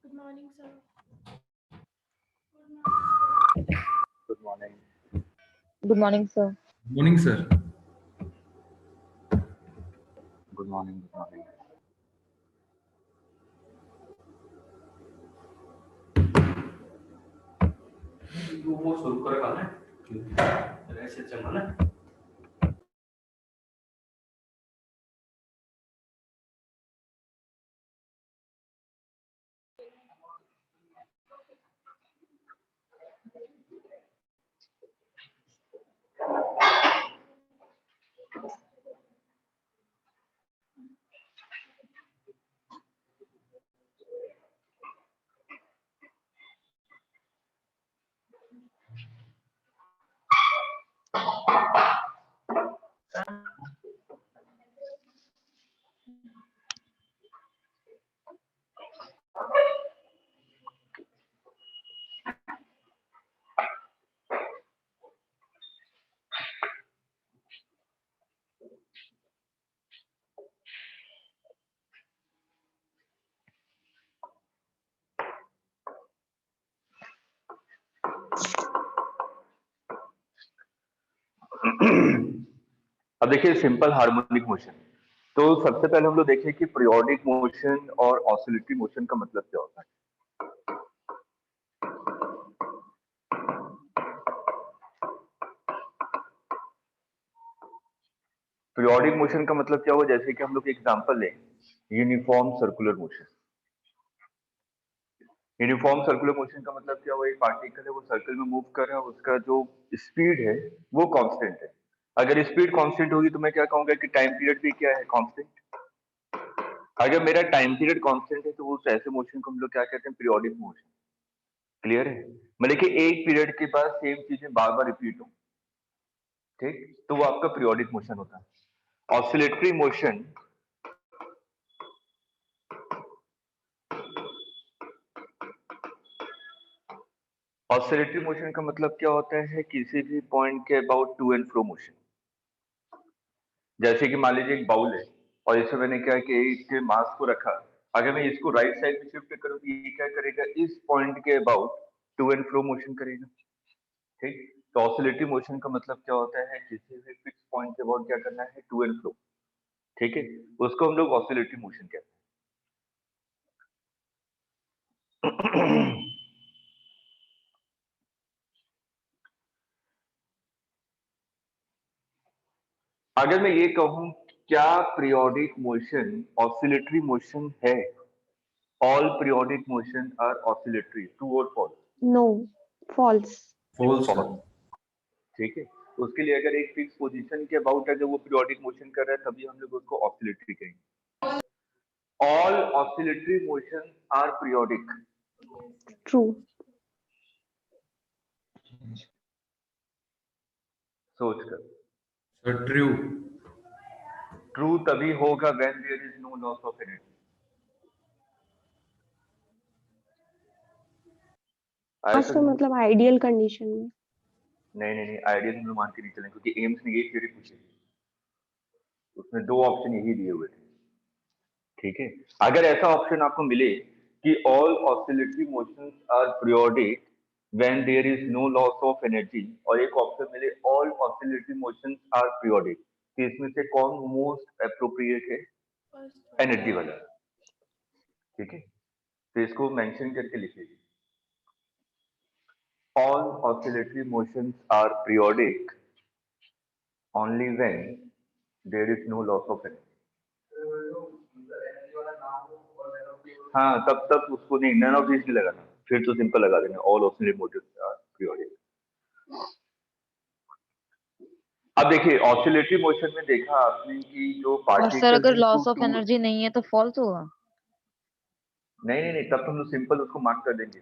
Good morning, sir. Good morning. Good morning, sir. Morning, sir. Good morning. Good morning. वो शुरू करे काल ऐसे चलना अब देखिए सिंपल हार्मोनिक मोशन। तो सबसे पहले हम लोग देखें कि पीरियोडिक मोशन और ऑसिलेटरी मोशन का मतलब क्या होता है। पीरियोडिक मोशन का मतलब क्या हुआ, जैसे कि हम लोग एग्जांपल लें uniform circular motion. Uniform circular motion का मतलब क्या हुआ, एक पार्टिकल है वो सर्कल में मूव कर रहा है, उसका जो स्पीड है वो कांस्टेंट है। अगर स्पीड कांस्टेंट होगी तो मैं क्या कहूंगा कि टाइम पीरियड भी क्या है, कांस्टेंट। अगर मेरा टाइम पीरियड कांस्टेंट है तो उस ऐसे मोशन को हम लोग क्या कहते हैं, पीरियोडिक मोशन। क्लियर है, मतलब कि एक पीरियड के बाद सेम चीजें बार बार रिपीट हो, ठीक, तो वो आपका पीरियोडिक मोशन होता है। ऑसिलेटरी मोशन ऑसिलेटरी मोशन का मतलब क्या होता है, किसी भी पॉइंट के about to and fro motion. जैसे कि मान लीजिए एक बाउल है और इसमें मैंने क्या कि इसके मास को रखा, अगर मैं इसको राइट साइड में शिफ्ट करूँ तो ये क्या करेगा, इस पॉइंट के about to and fro motion करेगा, ठीक। तो ऑसिलेटरी मोशन का मतलब क्या होता है, किसी भी फिक्स पॉइंट के अबाउट क्या करना है, टू एंड फ्रो, ठीक है, उसको हम लोग ऑसिलेटरी मोशन कहते हैं। अगर मैं ये कहूं क्या पीरियोडिक मोशन ऑसिलेटरी मोशन है, all periodic motion are oscillatory, true और फॉल्स? No, false. फॉल्स है। फॉल्स, ठीक है। उसके लिए अगर एक फिक्स पोजीशन के अबाउट अगर वो पीरियोडिक मोशन कर रहा है तभी हम लोग उसको ऑसिलेटरी कहेंगे। All oscillatory motion are periodic. True. सोच कर, सर ट्रू। ट्रू तभी होगा when there is no loss of energy. आज तो मतलब आइडियल कंडीशन में। नहीं, आइडियल हम लोग मान के नहीं चलेंगे क्योंकि एम्स ने ये थ्योरी पूछी थी, उसमें दो ऑप्शन यही दिए हुए थे, ठीक है। अगर ऐसा ऑप्शन आपको मिले कि all oscillatory motions are periodic when there is no loss of energy, और एक ऑप्शन मिले all oscillatory motions are periodic, तो इसमें से कौन मोस्ट एप्रोप्रिएट है, First एनर्जी वाला, ठीक है। तो इसको मेंशन करके लिखिए, all oscillatory motions are periodic only when there is no loss of energy. हाँ, तब तब उसको नहीं, नन ऑफ दिस नहीं लगाना, फिर तो सिंपल लगा देना, all oscillatory motions are periodic. अब देखिए ऑसिलेटरी मोशन में देखा आपने कि जो और सर पार्टिकल अगर है लॉस ऑफ टू, एनर्जी नहीं है तो फॉल्स होगा। नहीं, तब तो हम लोग सिंपल उसको मार्क कर देंगे।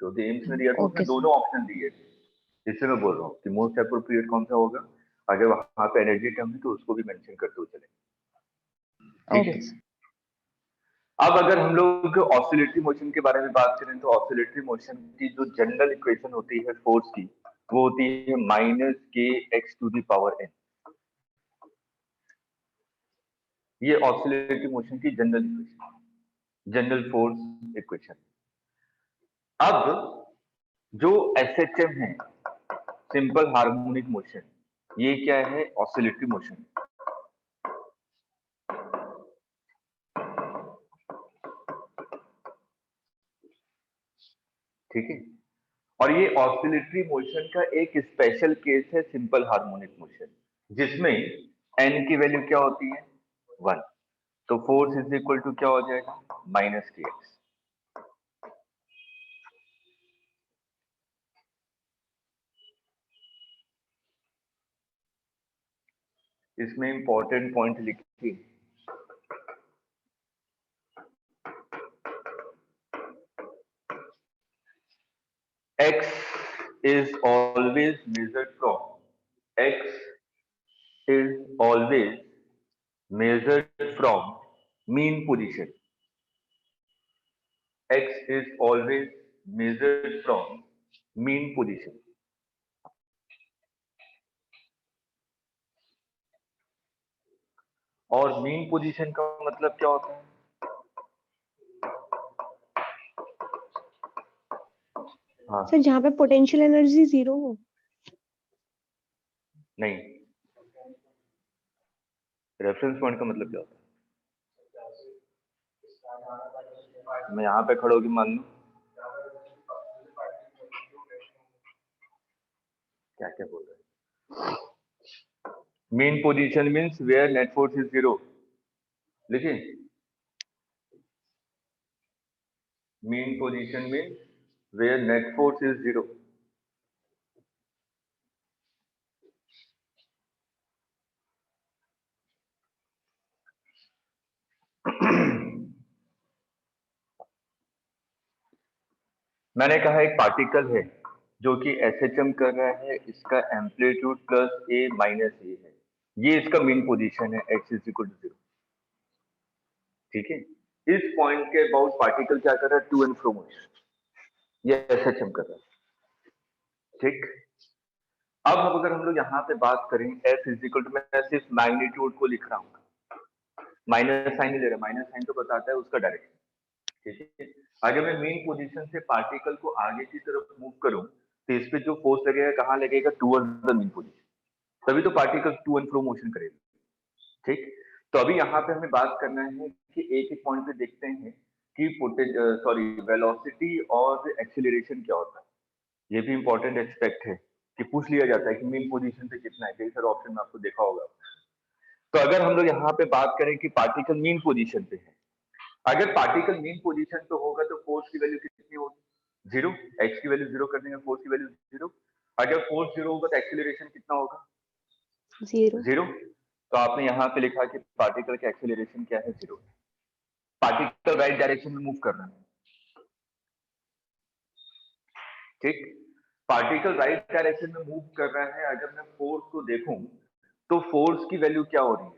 तो एम्स में दिया तो उसमें ओके सर। दोनों ऑप्शन दिए थे, इससे मैं बोल रहा हूँ कि मोस्ट एप्रोप्रिएट कौन सा होगा, अगर वहां पे एनर्जी टर्म है तो उसको भी मेंशन करते हुए चले, ठीक है। Okay sir. अब अगर हम लोग ऑसिलेटरी मोशन के बारे में बात करें तो ऑसिलेटरी मोशन की जो जनरल इक्वेशन होती है फोर्स की, वो होती है minus k x to the power n. ये ऑसिलेटरी मोशन की general equation. General force equation. अब जो एसएचएम है, सिंपल हार्मोनिक मोशन, ये क्या है? Oscillatory motion. ठीक है, और ये ऑसिलेटरी मोशन का एक स्पेशल केस है सिंपल हार्मोनिक मोशन, जिसमें एन की वैल्यू क्या होती है? 1। तो फोर्स इज इक्वल टू क्या हो जाएगा? Minus k x. इसमें इंपॉर्टेंट पॉइंट लिखिए, x is always measured from x is always measured from mean position. X is always measured from mean position. और मीन पोजीशन का मतलब क्या होता है? हाँ सर जहाँ पे पोटेंशियल एनर्जी 0 हो। नहीं, रेफरेंस पॉइंट का मतलब क्या होता है? मैं यहाँ पे खड़ा होगी मान लो, क्या क्या बोल रहे हैं? Mean position means where net force is 0। लिखिए, mean position means where net force is 0। मैंने कहा एक पार्टिकल है जो कि एसएचएम कर रहा है, इसका एम्पलीट्यूड प्लस ए माइनस ए है, ये इसका मीन पोजीशन है, एक्स इज इक्वल टू 0। ठीक है, इस पॉइंट के अबाउट पार्टिकल क्या कर रहा है? टू एंड फ्रो मोशन, ये एसएचएम कर रहा है। ठीक, अब अगर हम लोग यहाँ पे बात करें एफ इज इक्वल टू, मैं सिर्फ मैग्नीट्यूड को लिख रहा हूँ, माइनस साइन नहीं ले रहा, माइनस साइन तो बताता है उसका डायरेक्शन। ठीक है, अगर मैं मेन पोजीशन से पार्टिकल को आगे की तरफ मूव करूं तो इस पे जो फोर्स लगेगा कहाँ लगेगा? टूवर्ड्स द मेन पोजीशन, तभी तो particle to and fro motion करेगा। ठीक, तो अभी यहाँ पे हमें बात करना है कि एक एक पॉइंट पे देखते हैं कि वेलोसिटी और एक्सीलरेशन क्या होता है। ये भी इंपॉर्टेंट एस्पेक्ट है कि पूछ लिया जाता है कि मेन पोजीशन पे कितना है, कई सारे ऑप्शन में आपको देखा होगा। तो अगर हम लोग यहाँ पे बात करें कि पार्टिकल मीन पोजीशन पे है, अगर पार्टिकल मीन पोजीशन पे होगा तो फोर्स की वैल्यू कितनी होगी? 0। एक्स की वैल्यू 0 कर देंगे, फोर्स की वैल्यू 0। अगर फोर्स 0 होगा तो एक्सीलरेशन कितना होगा? 0। तो आपने यहाँ पे लिखा कि पार्टिकल का एक्सीलरेशन क्या है? 0। पार्टिकल राइट डायरेक्शन में मूव कर रहा है। ठीक, पार्टिकल राइट डायरेक्शन में मूव कर रहा है। अगर मैं फोर्स को देखूं तो फोर्स की वैल्यू क्या हो रही है?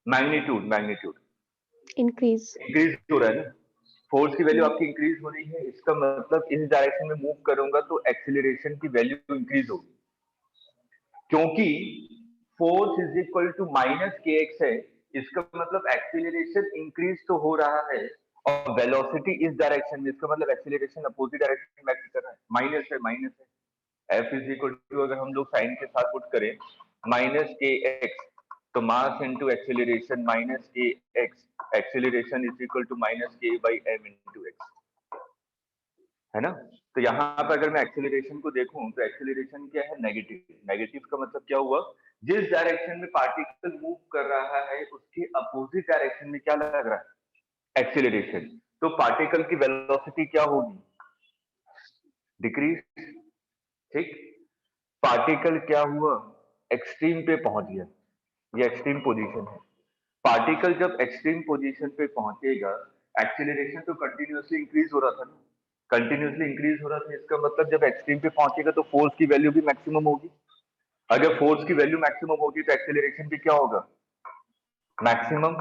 मैग्नीट्यूड इंक्रीज हो रहा है ना, फोर्स की वैल्यू आपकी इंक्रीज हो रही है, इसका मतलब इस डायरेक्शन में मूव करूंगा तो एक्सीलरेशन की वैल्यू इंक्रीज होगी, क्योंकि force is equal to minus k x है, इसका मतलब एक्सीलरेशन इंक्रीज तो हो रहा है, और वेलोसिटी इस डायरेक्शन में, इसका मतलब एक्सीलरेशन अपोजिट डायरेक्शन में एक्ट कर रहा है, माइनस है। एफ इज इक्वल टू, अगर हम लोग साइन के साथ पुट करें माइनस के एक्स, तो mass into acceleration minus k x, acceleration is equal to minus k by m into x, है ना। तो यहाँ पर अगर मैं एक्सीलरेशन को देखूं तो एक्सीलरेशन क्या है? नेगेटिव का मतलब क्या हुआ? जिस डायरेक्शन में पार्टिकल मूव कर रहा है उसके अपोजिट डायरेक्शन में क्या लग रहा है? एक्सीलरेशन। तो पार्टिकल की वेलोसिटी क्या होगी? डिक्रीज। ठीक, पार्टिकल क्या हुआ? एक्सट्रीम पे पहुंच गया, ये एक्सट्रीम पोजीशन है। पार्टिकल जब एक्सट्रीम पोजीशन पे पहुंचेगा, एक्सीलरेशन तो कंटिन्यूअसली इंक्रीज हो रहा था ना, कंटिन्यूअसली इंक्रीज हो रहा था, इसका मतलब जब एक्सट्रीम पे पहुंचेगा तो फोर्स की वैल्यू भी मैक्सिमम होगी। अगर फोर्स की वैल्यू मैक्सिमम होगी तो एक्सीलरेशन भी क्या होगा? मैक्सिमम।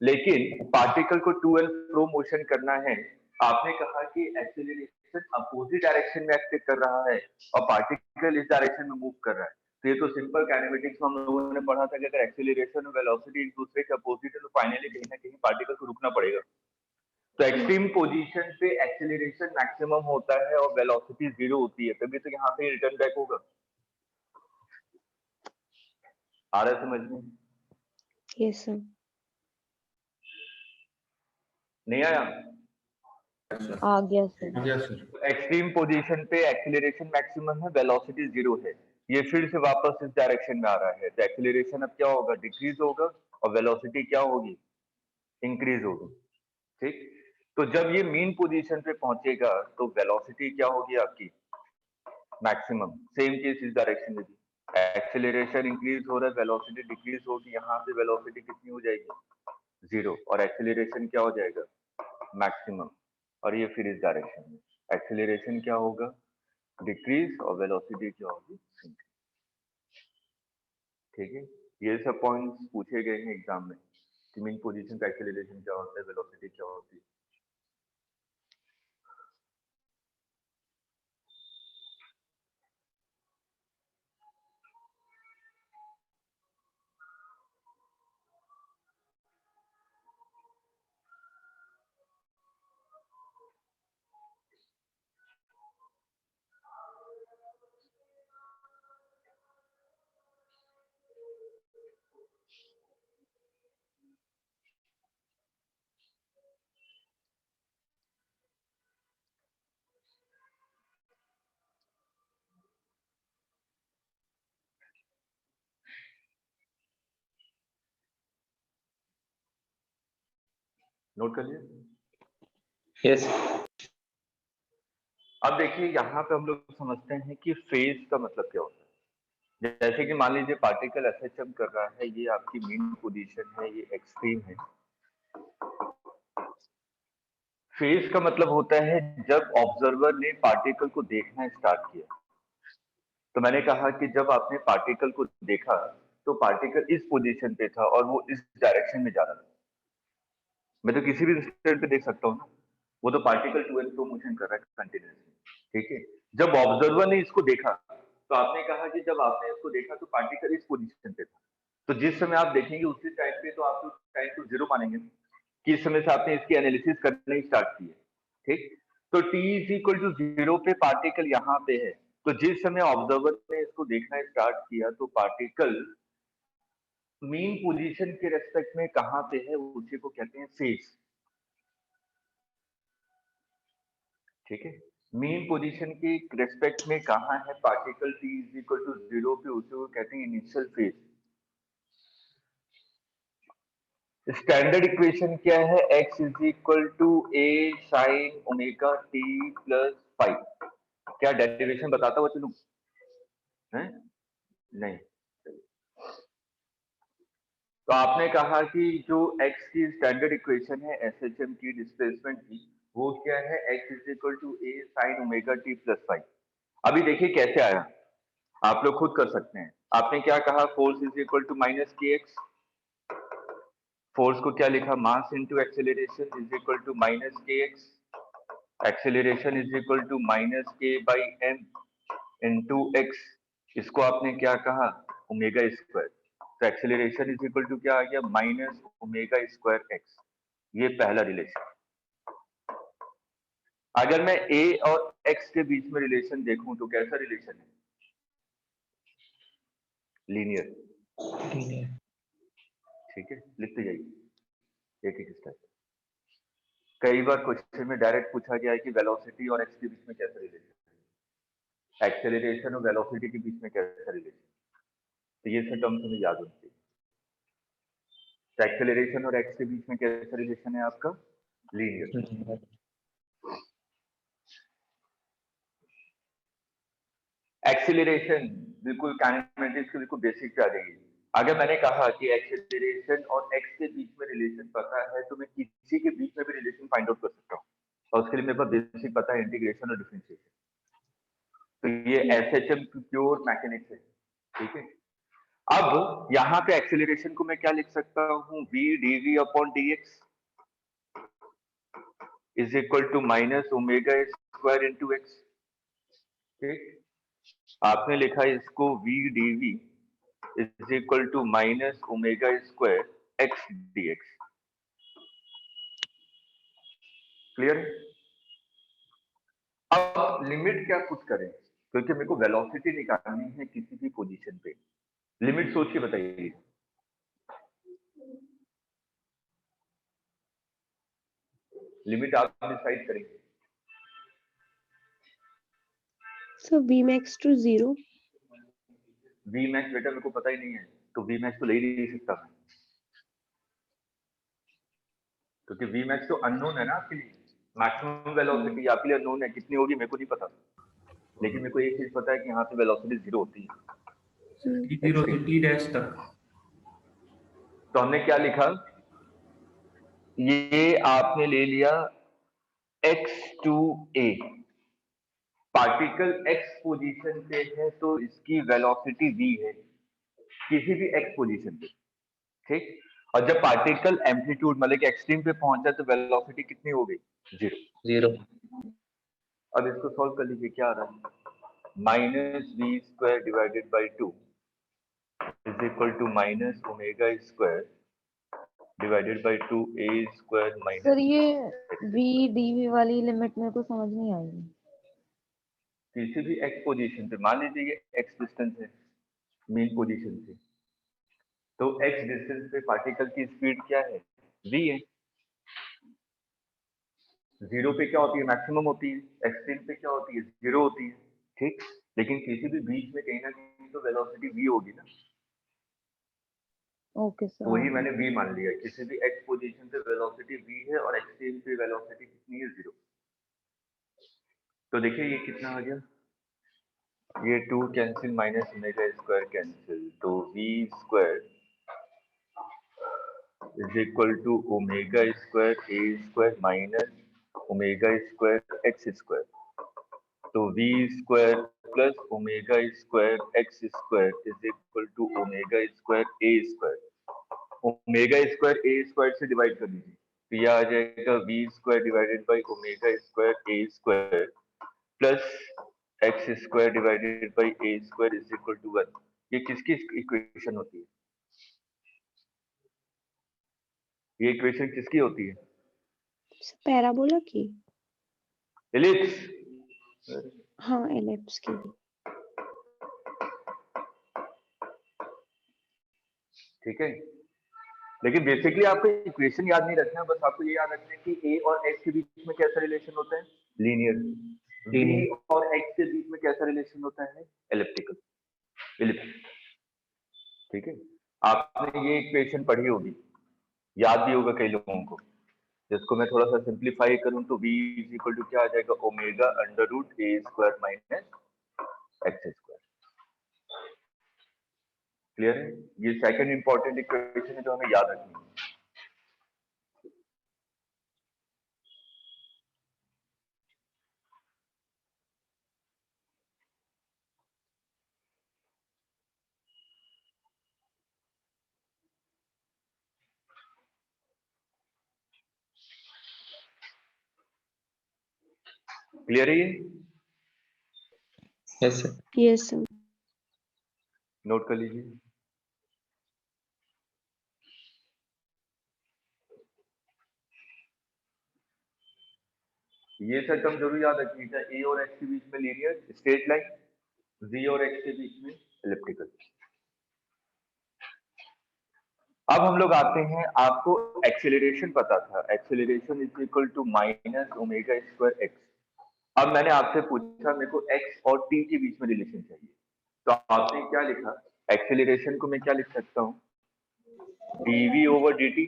लेकिन पार्टिकल को टू एंड फ्रो मोशन करना है, आपने कहा कि एक्सीलरेशन अपोजिट डायरेक्शन में एक्ट कर रहा है और पार्टिकल इस डायरेक्शन में मूव कर रहा है, तो ये तो सिंपल काइनेमेटिक्स में हम लोगों ने पढ़ा था कि अगर एक्सीलरेशन और वेलोसिटी एक दूसरे के अपोजिट है तो फाइनली कहीं ना कहीं पार्टिकल को रुकना पड़ेगा। तो एक्सट्रीम पोजीशन पे एक्सेलरेशन मैक्सिमम होता है और वेलोसिटी 0 होती है, तभी तो यहाँ पे रिटर्न बैक होगा। आ रहा है समझ में? Yes sir. नहीं आया? आ गया sir. Yes sir. Extreme position पे एक्सेलरेशन मैक्सिमम है, वेलोसिटी 0 है। ये फिर से वापस इस डायरेक्शन में आ रहा है, तो एक्सेलरेशन अब क्या होगा? डिक्रीज होगा और वेलोसिटी क्या होगी? इंक्रीज होगी। ठीक, तो जब ये मीन पोजीशन पे पहुंचेगा तो वेलोसिटी क्या होगी आपकी? मैक्सिमम। सेम केस इस डायरेक्शन में भी, एक्सेलरेशन इंक्रीज हो रहा है, वेलोसिटी डिक्रीज होगी। यहाँ पे वेलोसिटी कितनी हो जाएगी? 0, और एक्सेलरेशन क्या हो जाएगा? मैक्सिमम। और ये फिर इस डायरेक्शन में एक्सेलरेशन क्या होगा? डिक्रीज, और वेलोसिटी क्या होगी? ठीक है, ये सब पॉइंट्स पूछे गए हैं एग्जाम में कि मीन पोजीशन का एक्सेलरेशन क्या होता है, वेलोसिटी क्या होती है। नोट कर लिया? यस। अब देखिए यहाँ पे हम लोग समझते हैं कि फेज का मतलब क्या होता है। जैसे कि मान लीजिए पार्टिकल एसएचएम कर रहा है, ये आपकी मीन पोजीशन है, ये एक्सट्रीम है। फेज का मतलब होता है जब ऑब्जर्वर ने पार्टिकल को देखना स्टार्ट किया। तो मैंने कहा कि जब आपने पार्टिकल को देखा तो पार्टिकल इस पोजीशन पे था और वो इस डायरेक्शन में जा रहा था। मैं तो किसी भी इंस्टेंट पे देख सकता हूँ ना, वो तो particle to and fro motion कर रहा है कंटिन्यूअसली। ठीक है, जब ऑब्जर्वर ने इसको देखा तो आपने कहा कि जब आपने इसको देखा तो पार्टिकल इस पोजीशन पे था। तो जिस समय आप देखेंगे उसी टाइम पे तो आप टाइम को 0 मानेंगे कि इस समय से आपने इसकी एनालिसिस करना ही स्टार्ट की है। ठीक, तो t इज इक्वल टू 0 पे पार्टिकल यहाँ पे है, तो जिस समय ऑब्जर्वर ने इसको देखना स्टार्ट किया तो पार्टिकल मीन पोजीशन के रेस्पेक्ट में कहाँ पे है, उसी को कहते हैं फेज। ठीक है, मीन पोजीशन के रेस्पेक्ट में कहाँ है particle t is equal to 0 पे, उसे वो कहते हैं इनिशियल फेज। स्टैंडर्ड इक्वेशन क्या है? x is equal to a sine omega t plus five. क्या डेरिवेशन बताता हुआ चलूं? हैं? नहीं। तो आपने कहा कि जो x की स्टैंडर्ड इक्वेशन है एसएचएम की डिस्प्लेसमेंट की, वो क्या है? x is equal to a sine omega t plus five. अभी देखिए कैसे आया, आप लोग खुद कर सकते हैं। आपने क्या कहा? Force is equal to minus k x. Force को क्या लिखा? Mass into acceleration is equal to minus k x. Acceleration is equal to minus k by m into x. इसको आपने क्या कहा? Omega square. तो एक्सेलरेशन इज इक्वल टू क्या आ गया? Minus omega square x. ये पहला रिलेशन। अगर मैं a और x के बीच में रिलेशन देखूं तो कैसा रिलेशन है? लीनियर। ठीक है, लिखते जाइए एक एक स्टेप। कई बार क्वेश्चन में डायरेक्ट पूछा गया है कि वेलोसिटी और x के बीच में कैसा रिलेशन है, एक्सेलरेशन और वेलोसिटी के बीच में कैसा रिलेशन, तो ये सब टर्म्स हमें याद होनी चाहिए। तो एक्सेलरेशन और x के बीच में कैसा रिलेशन है आपका? लीनियर। एक्सेलरेशन बिल्कुल काइनेमेटिक्स के बिल्कुल बेसिक पे आ जाएगी। अगर मैंने कहा कि एक्सेलरेशन और x के बीच में रिलेशन पता है तो मैं किसी के बीच में भी रिलेशन फाइंड आउट कर सकता हूँ, और उसके लिए मेरे पास बेसिक पता है इंटीग्रेशन और डिफरेंशिएशन। तो ये एसएचएम प्योर मैकेनिक्स है। ठीक है, अब यहाँ पे एक्सेलरेशन को मैं क्या लिख सकता हूँ? v dv upon dx is equal to minus omega square into x. ठीक, आपने लिखा इसको v dv is equal to minus omega square x dx। Clear है? अब लिमिट क्या पुट करें, क्योंकि मेरे को वेलोसिटी निकालनी है किसी भी पोजीशन पे। लिमिट सोच के बताइए। लिमिट आप डिसाइड करेंगे। So Vmax to 0. V max बेटा मेरे को पता ही नहीं है, तो वी मैक्स तो ले ही नहीं सकता मैं, क्योंकि वी मैक्स तो अननोन है ना आपके लिए। मैक्सिमम वेलोसिटी आपके लिए अननोन है, कितनी होगी मेरे को नहीं पता, लेकिन मेरे को एक चीज पता है कि यहाँ पे वेलोसिटी 0 होती है। T0 से T डैश तक। तो हमने क्या लिखा, ये आपने ले लिया x to a, particle x position पे है तो इसकी वेलोसिटी v है किसी भी x पोजीशन पे, ठीक। और जब पार्टिकल एम्पलीट्यूड मतलब कि एक्सट्रीम पे पहुंचा तो वेलोसिटी कितनी हो गई, 0। अब इसको सॉल्व कर लीजिए, क्या आ रहा है, minus v square divided by 2 is equal to minus omega square divided by 2a square minus. Sir ये v dv वाली लिमिट मेरे को समझ नहीं आई। किसी भी x पोजीशन पे मान लीजिए ये x डिस्टेंस है मेन पोजीशन से, तो x डिस्टेंस पे पार्टिकल की स्पीड क्या है, v है। 0 पे क्या होती है, मैक्सिमम होती है, एक्सट्रीम पे क्या होती है, 0 होती है, ठीक। लेकिन किसी भी बीच में कहीं ना कहीं तो वेलोसिटी v होगी ना, ओके तो वही सर। मैंने v मान लिया। किसी भी x पोजीशन पे वेलोसिटी v है और एक्सट्रीम पे वेलोसिटी कितनी है, 0। तो देखिए ये कितना आ गया, ये 2 cancel minus omega square cancel, तो v square is equal to omega square a square minus omega square x square, तो v square plus omega square x square is equal to omega square a square. Omega square a square से divide कर दीजिए, तो यह आ जाएगा v square divided by omega square a square plus x square divided by a square is equal to 1। ये किसकी equation होती है, ये इक्वेशन किसकी होती है, पैराबोला की। एलिप्स। हाँ एलिप्स की। ठीक है, लेकिन बेसिकली आपको इक्वेशन याद नहीं रखना, बस आपको ये याद रखना है कि ए और एक्स के बीच में कैसा रिलेशन होता है, लीनियर। बी और एक्स के बीच में कैसा रिलेशन होता है, एलिप्टिकल, एलिप्स। ठीक है, आपने ये इक्वेशन पढ़ी होगी, याद भी होगा कई लोगों को। जिसको मैं थोड़ा सा सिंप्लीफाई करूं तो v इज इक्वल टू क्या आ जाएगा, omega under root a square minus x square. Clear है, ये सेकंड इंपॉर्टेंट इक्वेशन है जो हमें याद रखनी है। क्लियर है ये, yes sir. Yes sir. Note कर लीजिए। ये सर टर्म जरूर याद रखिएगा, a और x के बीच में लीनियर स्ट्रेट लाइन, v और x के बीच में एलिप्टिकल। अब हम लोग आते हैं, आपको एक्सेलरेशन पता था, acceleration is equal to minus omega square x. अब मैंने आपसे पूछा मेरे को x और t के बीच में रिलेशन चाहिए, तो आपने क्या लिखा, एक्सेलरेशन को मैं क्या लिख सकता हूँ, dv ओवर dt,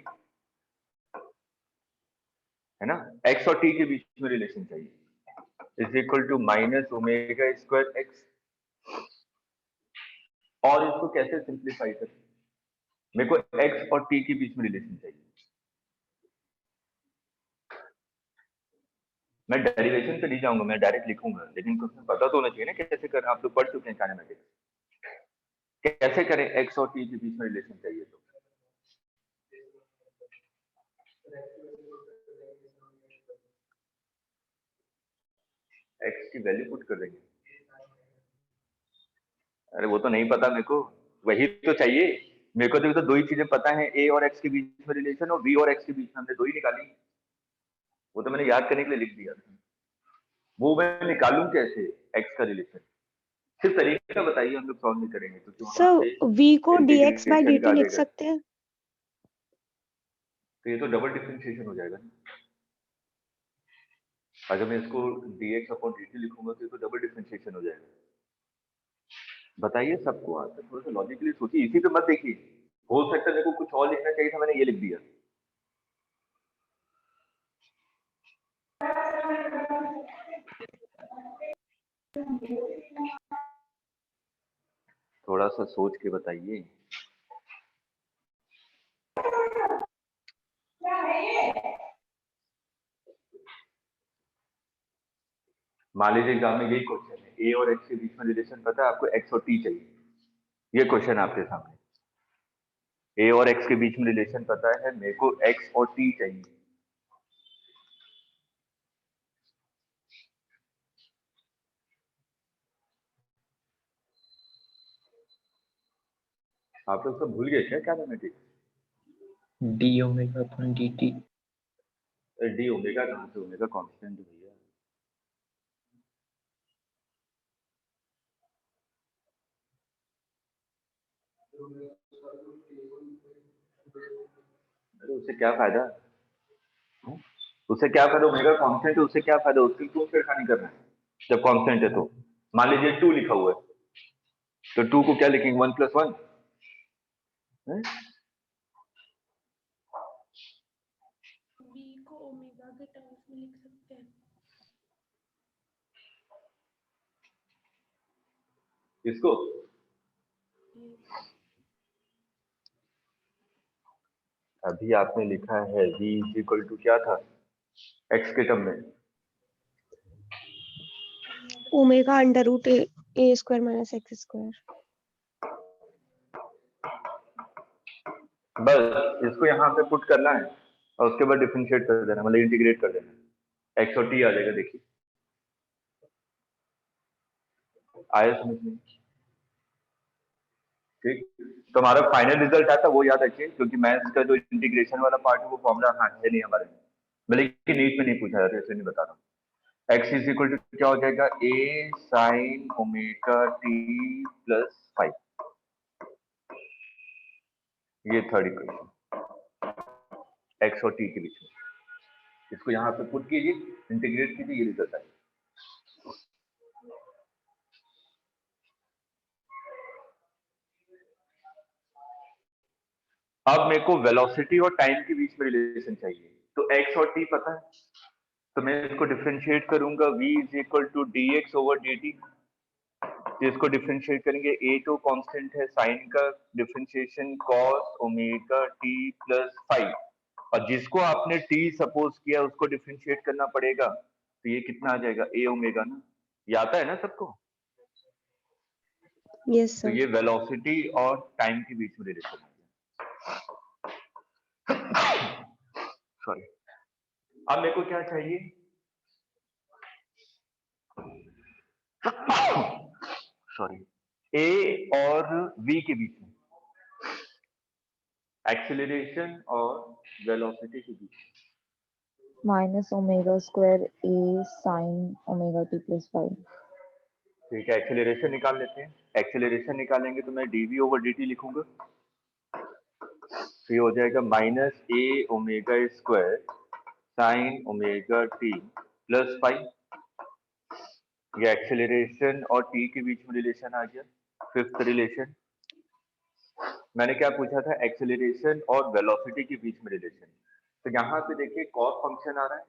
है ना। x और t के बीच में रिलेशन चाहिए is equal to minus omega square x. और इसको कैसे सिंप्लीफाई करें, मेरे को x और t के बीच में रिलेशन चाहिए। मैं डेरिवेशन पे नहीं जाऊंगा, मैं डायरेक्ट लिखूंगा, लेकिन कुछ पता तो होना चाहिए ना कैसे करें। आप लोग पढ़ चुके हैं काइनेमेटिक्स, कैसे करें x और t के बीच में रिलेशन चाहिए, तो x की वैल्यू पुट कर देंगे। अरे वो तो नहीं पता मेरे को, वही तो चाहिए मेरे को। तो दो ही चीजें पता है, a और x के बीच में रिलेशन और v और x के बीच में, हमने दो ही निकाली, वो तो मैंने याद करने के लिए लिख दिया था। वो मैं निकालूं कैसे एक्स का रिलेशन? सिर्फ तरीका बताइए, हम लोग सॉल्व नहीं करेंगे क्योंकि वहां सर पे v को dx by इंटीग्रेशन का आ dt लिख जाएगा। सकते हैं। तो ये तो डबल डिफरेंशिएशन हो जाएगा ना। अगर मैं इसको dx अपॉन dt लिखूंगा तो ये तो डबल डिफरेंशिएशन हो जाएगा। बताइए, सबको आता है, थोड़ा सा लॉजिकली सोचिए, इसी पे मत देखिए। हो सकता है मेरे को कुछ और लिखना चाहिए था, मैंने ये लिख दिया। थोड़ा सा सोच के बताइए। मान लीजिए एग्जाम में यही क्वेश्चन है, ए और एक्स के बीच में रिलेशन पता है आपको, एक्स और टी चाहिए। ये क्वेश्चन आपके सामने, ए और एक्स के बीच में रिलेशन पता है, मेरे को एक्स और टी चाहिए। आप लोग सब भूल गए क्या mathematics? D omega upon D T. D omega कहाँ से, ओमेगा कांस्टेंट है भैया। अरे उससे क्या फायदा? उससे क्या फायदा? ओमेगा कांस्टेंट है, उससे क्या फायदा? उसकी क्यों छेड़खानी करना है जब कांस्टेंट है तो? मान लीजिए 2 लिखा हुआ है, तो 2 को क्या लिखेंगे, 1 + 1 है? v को ओमेगा के टर्म्स में लिख सकते हैं। इसको अभी आपने लिखा है v = क्या था x के टर्म में? Omega under root a square minus x square. बस इसको यहाँ पे पुट करना है और उसके बाद डिफरेंशिएट कर देना, मतलब इंटीग्रेट कर देना, x और t आ जाएगा। देखिए आया समझ में? ठीक, तो हमारा फाइनल रिजल्ट आता वो याद रखिए, क्योंकि मैथ्स का जो इंटीग्रेशन वाला पार्ट है वो फॉर्मूला हाँ है नहीं हमारे में, बल्कि नीट में नहीं पूछा जाता, इसलिए नहीं बता रहा हूँ। x = क्या हो जाएगा, a sin ओमेगा t + 5। ये थर्ड इक्वेशन x और t के बीच में, इसको यहाँ पे पुट कीजिए, इंटीग्रेट कीजिए, ये रिजल्ट आएगा। अब मेरे को वेलोसिटी और टाइम के बीच में रिलेशन चाहिए, तो x और t पता है, तो मैं इसको डिफरेंशिएट करूंगा, v = dx/dt। इसको डिफरेंशिएट करेंगे, a तो कांस्टेंट है, साइन का डिफरेंशिएशन cos ओमेगा t + 5, और जिसको आपने t सपोज किया उसको डिफरेंशिएट करना पड़ेगा, तो ये कितना आ जाएगा, a ओमेगा ना। ये आता है ना सबको? यस तो सर। ये वेलोसिटी और टाइम के बीच में रिलेशन है। सॉरी, अब मेरे को क्या चाहिए, सॉरी, a और v के बीच में, एक्सीलरेशन और वेलोसिटी के बीच में। माइनस ओमेगा स्क्वायर ए साइन ओमेगा टी + 5। ठीक है, एक्सीलरेशन निकाल लेते हैं। एक्सीलरेशन निकालेंगे तो मैं dv/dt लिखूंगा, तो ये हो जाएगा -a omega square sine omega t + 5। ये एक्सेलरेशन और t के बीच में रिलेशन आ गया। फिफ्थ रिलेशन मैंने क्या पूछा था, एक्सेलरेशन और वेलोसिटी के बीच में रिलेशन। तो यहाँ पे देखिए कॉस फंक्शन आ रहा है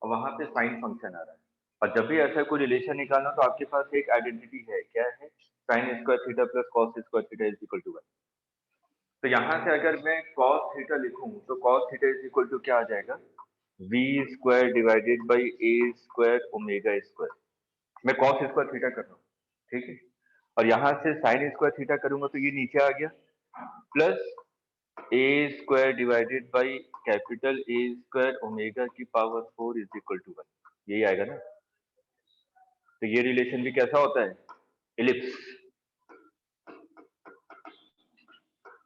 और वहां पे साइन फंक्शन आ रहा है, और जब भी ऐसा कोई रिलेशन निकालना तो आपके पास एक आइडेंटिटी है, क्या है, sin square theta + cos square theta = 1। तो यहाँ से अगर मैं cos थीटा लिखूं तो cos थीटा क्या आ जाएगा, v² / a² ω²। मैं cos स्क्वायर थीटा कर रहा हूँ, ठीक है, और यहाँ से sin स्क्वायर थीटा करूंगा तो ये नीचे आ गया, प्लस a² / कैपिटल A² ω⁴ = 1। यही आएगा ना। तो ये रिलेशन भी कैसा होता है, एलिप्स।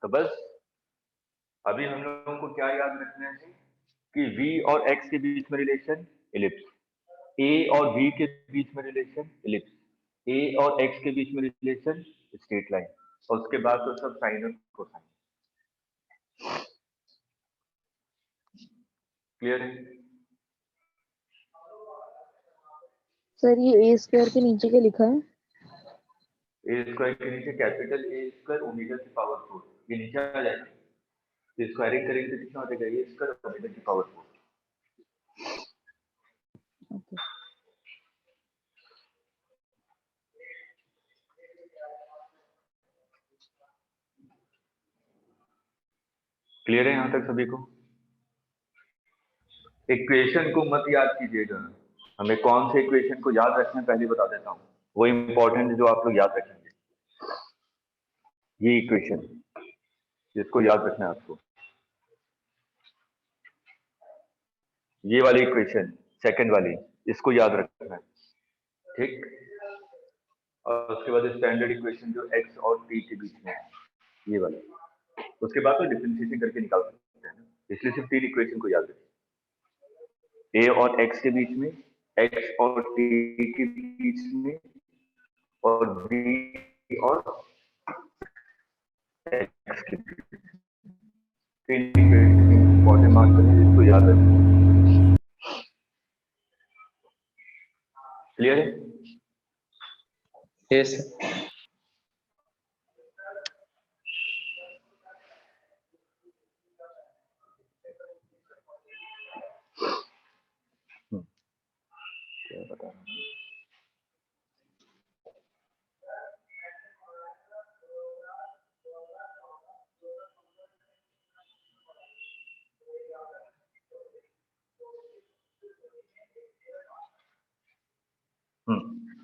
तो बस अभी हम लोगों को क्या याद रखना है कि v और x के बीच में रिलेशन इलिप्स, a और v के बीच में रिलेशन इलिप्स, a और x के बीच में रिलेशन स्ट्रेट लाइन, और उसके बाद तो सब साइन और कोसाइन। क्लियर है? सर ये ए स्क्वायर के नीचे क्या लिखा है? ए स्क्वायर के नीचे कैपिटल ए स्क्वायर ओमेगा की पावर 4, ये नीचे आ जाएगा, तो स्क्वायरिंग करेंगे तो कितना हो जाएगा, ए स्क्वायर ओमेगा की पावर 4। ओके। क्लियर है यहाँ तक सभी को? इक्वेशन को मत याद कीजिएगा, हमें कौन से इक्वेशन को याद रखना है पहले बता देता हूँ, वो इम्पोर्टेंट है जो आप लोग याद रखेंगे। ये इक्वेशन जिसको याद रखना है आपको, ये वाली इक्वेशन सेकंड वाली, इसको याद रखना है, ठीक। और उसके बाद स्टैंडर्ड इक्वेशन जो x और t के बीच में है, ये वाली, उसके बाद तो डिफरेंशिएशन करके निकाल सकते हैं, इसलिए सिर्फ तीन इक्वेशन को याद रखें, a और x के बीच में, x और t के बीच में, और b और x के बीच में। तीन इक्वेशन इंपॉर्टेंट मार्क करें, इसको याद रखें। क्लियर है? यस। क्या बता रहा हूँ?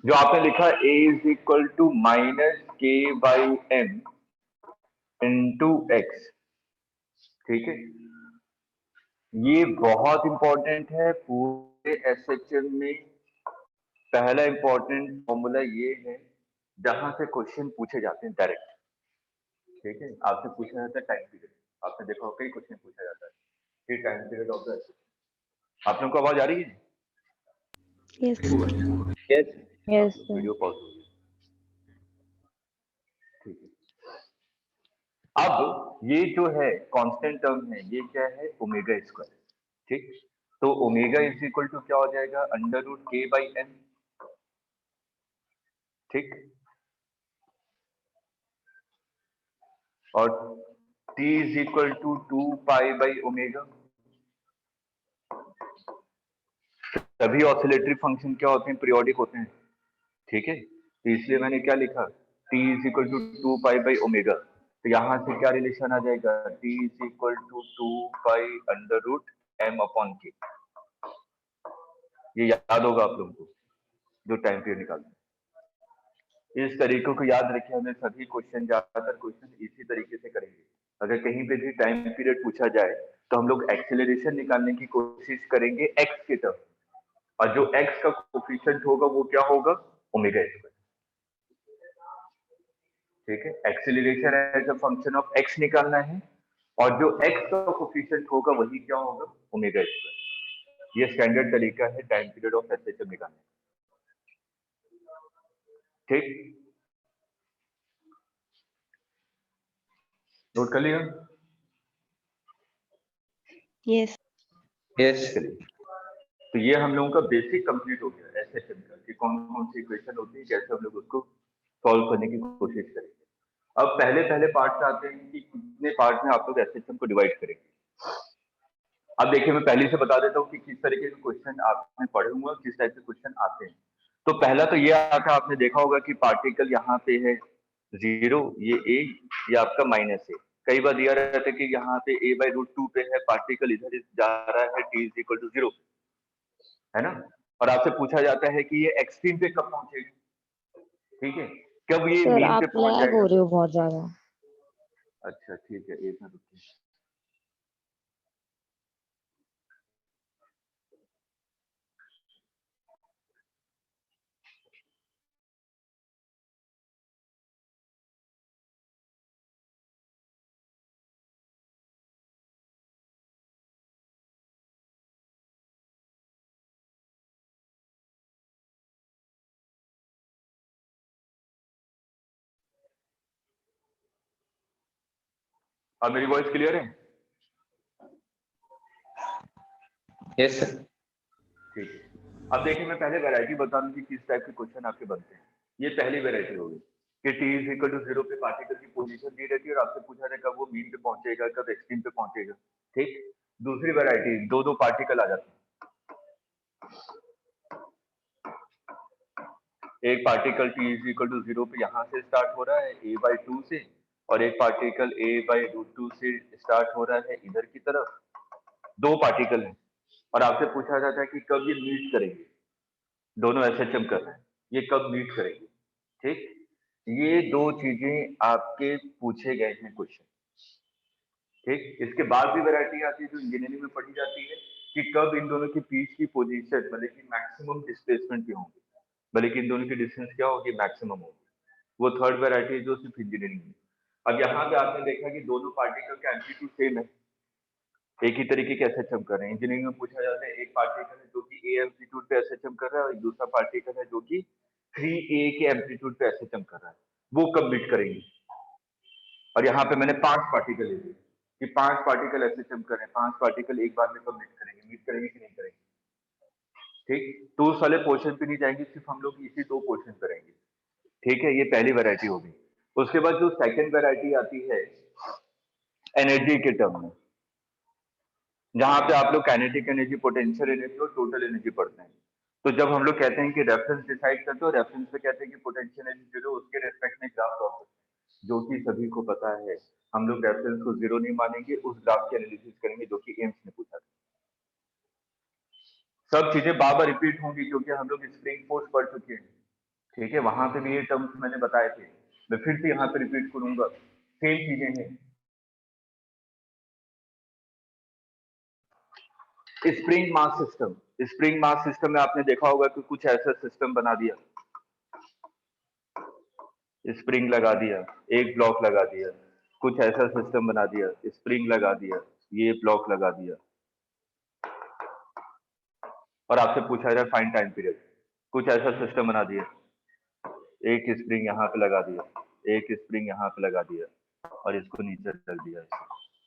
जो आपने लिखा a is equal to minus k by m into x, ठीक है, ये बहुत इंपॉर्टेंट है पूरे एसएचएम में। पहला इंपॉर्टेंट फॉर्मूला ये है जहां से क्वेश्चन पूछे जाते हैं डायरेक्ट, ठीक है। आपसे पूछा जाता है टाइम पीरियड, आपने देखा कई क्वेश्चन पूछा जाता है कि time period of the SHM. आप लोगों को आवाज आ रही है? Yes yes. Yes sir. Video pause हो गया, ठीक है। अब ये जो है कांस्टेंट टर्म है, ये क्या है, ओमेगा स्क्वायर, ठीक। तो ओमेगा इज इक्वल टू क्या हो जाएगा, under root k by m, ठीक। और t is equal to 2 pi by omega. सभी ऑसिलेटरी फंक्शन क्या होते हैं, पीरियोडिक होते हैं, ठीक है। तो इसलिए मैंने क्या लिखा, t is equal to 2 pi by omega. तो यहां से क्या रिलेशन आ जाएगा, t is equal to 2 pi under root m upon k. ये याद होगा आप लोगों को जो टाइम पीरियड निकालते हैं। इस तरीकों को याद रखिए, हमें सभी क्वेश्चन, ज्यादातर क्वेश्चन इसी तरीके से करेंगे। अगर कहीं पे भी टाइम पीरियड पूछा जाए तो हम लोग एक्सेलरेशन निकालने की कोशिश करेंगे x के टर्म, और जो x का कोफिशिएंट होगा वो क्या होगा, ओमेगा स्क्वायर, ठीक है। Acceleration as a function of x निकालना है, और जो x का कोफिशिएंट होगा वही क्या होगा, ओमेगा स्क्वायर। ये स्टैंडर्ड तरीका है टाइम पीरियड ऑफ एसएचएम निकालने का, ठीक। नोट कर लिया? Yes yes. चलिए, तो ये हम लोगों का बेसिक कंप्लीट हो गया एसएचएम का, कि कौन कौन सी इक्वेशन होती है, कैसे हम लोग उसको सॉल्व करने की कोशिश करेंगे। अब पहले पहले पार्ट से आते हैं कि कितने पार्ट में आप लोग एसएचएम को डिवाइड करेंगे। अब देखिए, मैं पहले से बता देता हूँ कि किस तरीके के क्वेश्चन आपने पढ़े हुए, किस टाइप के क्वेश्चन आते हैं। तो पहला तो ये आता, आपने देखा होगा कि पार्टिकल यहाँ पे है 0, ये a, ये आपका माइनस है। कई बार दिया रहता है कि यहाँ पे a बाई रूट 2 पे है, पार्टिकल इधर जा रहा है, t इज इक्वल टू 0, है ना। और आपसे पूछा जाता है कि ये एक्सट्रीम पे कब पहुंचेगा, ठीक है, कब ये सर मीन पे आप पहुंच लैग हो जाएगा। रहे हो बहुत ज्यादा। अच्छा ठीक है, एक मिनट रुकिए। अब मेरी वॉइस क्लियर है? Yes sir. ठीक है, अब देखिए मैं पहले वैरायटी बता दूं कि किस टाइप के क्वेश्चन आपके बनते हैं। ये पहली वैरायटी होगी कि t इज इक्वल टू 0 पे पार्टिकल की पोजीशन दी रहती है और आपसे पूछा जाए कब वो मीन पे पहुंचेगा, कब एक्सट्रीम पे पहुंचेगा। ठीक, दूसरी वैरायटी दो पार्टिकल आ जाते हैं। एक particle t is equal to 0 पे यहाँ से स्टार्ट हो रहा है a/2 से, और एक पार्टिकल a/√2 से स्टार्ट हो रहा है इधर की तरफ। दो पार्टिकल हैं और आपसे पूछा जाता है कि कब ये मीट करेंगे, दोनों एसएचएम कर रहे हैं, ये कब मीट करेंगे। ठीक, ये दो चीजें आपके पूछे गए हैं क्वेश्चन। ठीक, इसके बाद भी वैरायटी आती है जो इंजीनियरिंग में पढ़ी जाती है कि कब इन दोनों के बीच की पोजीशन भले कि मैक्सिमम डिस्प्लेसमेंट पे होंगे, भले कि इन दोनों की डिस्टेंस क्या होगी, मैक्सिमम होगी। वो थर्ड वैरायटी है जो सिर्फ इंजीनियरिंग में। अब यहाँ पे आपने देखा कि दोनों पार्टिकल का एम्पलीट्यूड सेम है, एक ही तरीके के एसएचएम कर रहे हैं। इंजीनियरिंग में पूछा जाता है एक पार्टिकल है जो कि ए एम्पलीट्यूड पे एसएचएम कर रहा है और एक दूसरा पार्टिकल है जो कि 3a के एम्पलीट्यूड पे एसएचएम कर रहा है, वो कब मीट करेंगे। और यहाँ पे मैंने 5 पार्टिकल ले लिए कि 5 पार्टिकल एसएचएम कर रहे हैं, 5 पार्टिकल एक बार में कब मीट करेंगे कि नहीं करेंगे। ठीक, तो उस वाले पोर्शन पे नहीं जाएंगे, सिर्फ हम लोग इसी दो पोर्शन पे रहेंगे। ठीक है, ये पहली वैरायटी होगी। उसके बाद जो सेकंड वैरायटी आती है एनर्जी के टर्म में, जहां पे आप लोग काइनेटिक एनर्जी, पोटेंशियल एनर्जी और टोटल एनर्जी पढ़ते हैं। तो जब हम लोग कहते हैं कि रेफरेंस डिसाइड करते हो, रेफरेंस पे कहते हैं कि पोटेंशियल एनर्जी जीरो, उसके रेस्पेक्ट में ग्राफ ड्रॉ करते हैं, जो कि सभी को पता है। हम लोग रेफरेंस को जीरो नहीं मानेंगे, उस ग्राफ की एनालिसिस करेंगे जो कि एम्स ने पूछा था। सब चीजें बार बार रिपीट होंगी क्योंकि हम लोग स्प्रिंग फोर्स पढ़ चुके हैं। ठीक है, वहां पे भी ये टर्म्स मैंने बताए थे, मैं फिर से यहाँ पे रिपीट करूंगा, सेम चीजें हैं। स्प्रिंग मास सिस्टम में आपने देखा होगा कि कुछ ऐसा सिस्टम बना दिया, स्प्रिंग लगा दिया, एक ब्लॉक लगा दिया, कुछ ऐसा सिस्टम बना दिया, स्प्रिंग लगा दिया, ये ब्लॉक लगा दिया, और आपसे पूछा जाए फाइंड टाइम पीरियड, कुछ ऐसा सिस्टम बना दिया, एक स्प्रिंग यहाँ पे लगा दिया, एक स्प्रिंग यहाँ पे लगा दिया और इसको नीचे रख दिया,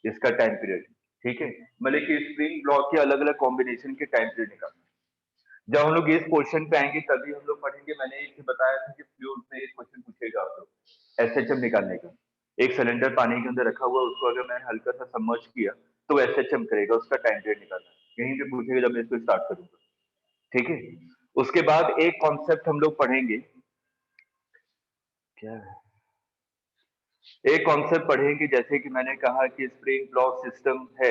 इसका टाइम पीरियड। ठीक है, मतलब कि स्प्रिंग ब्लॉक के अलग अलग कॉम्बिनेशन के टाइम पीरियड निकालना। जब हम लोग इस क्वेश्चन पे आएंगे तभी हम लोग पढ़ेंगे। मैंने एक बताया था कि फ्लूइड में एक क्वेश्चन पूछेगा आप लोग एसएचएम निकालने का। एक सिलेंडर पानी के अंदर रखा हुआ, उसको अगर मैंने हल्का सा सबमर्ज किया तो एसएचएम करेगा, उसका टाइम पीरियड निकालना, यहीं पे पूछेगा जब मैं इसको स्टार्ट करूंगा। ठीक है, उसके बाद एक कॉन्सेप्ट हम लोग पढ़ेंगे, क्या है, एक कॉन्सेप्ट पढ़ेंगे जैसे कि मैंने कहा कि स्प्रिंग ब्लॉक सिस्टम है,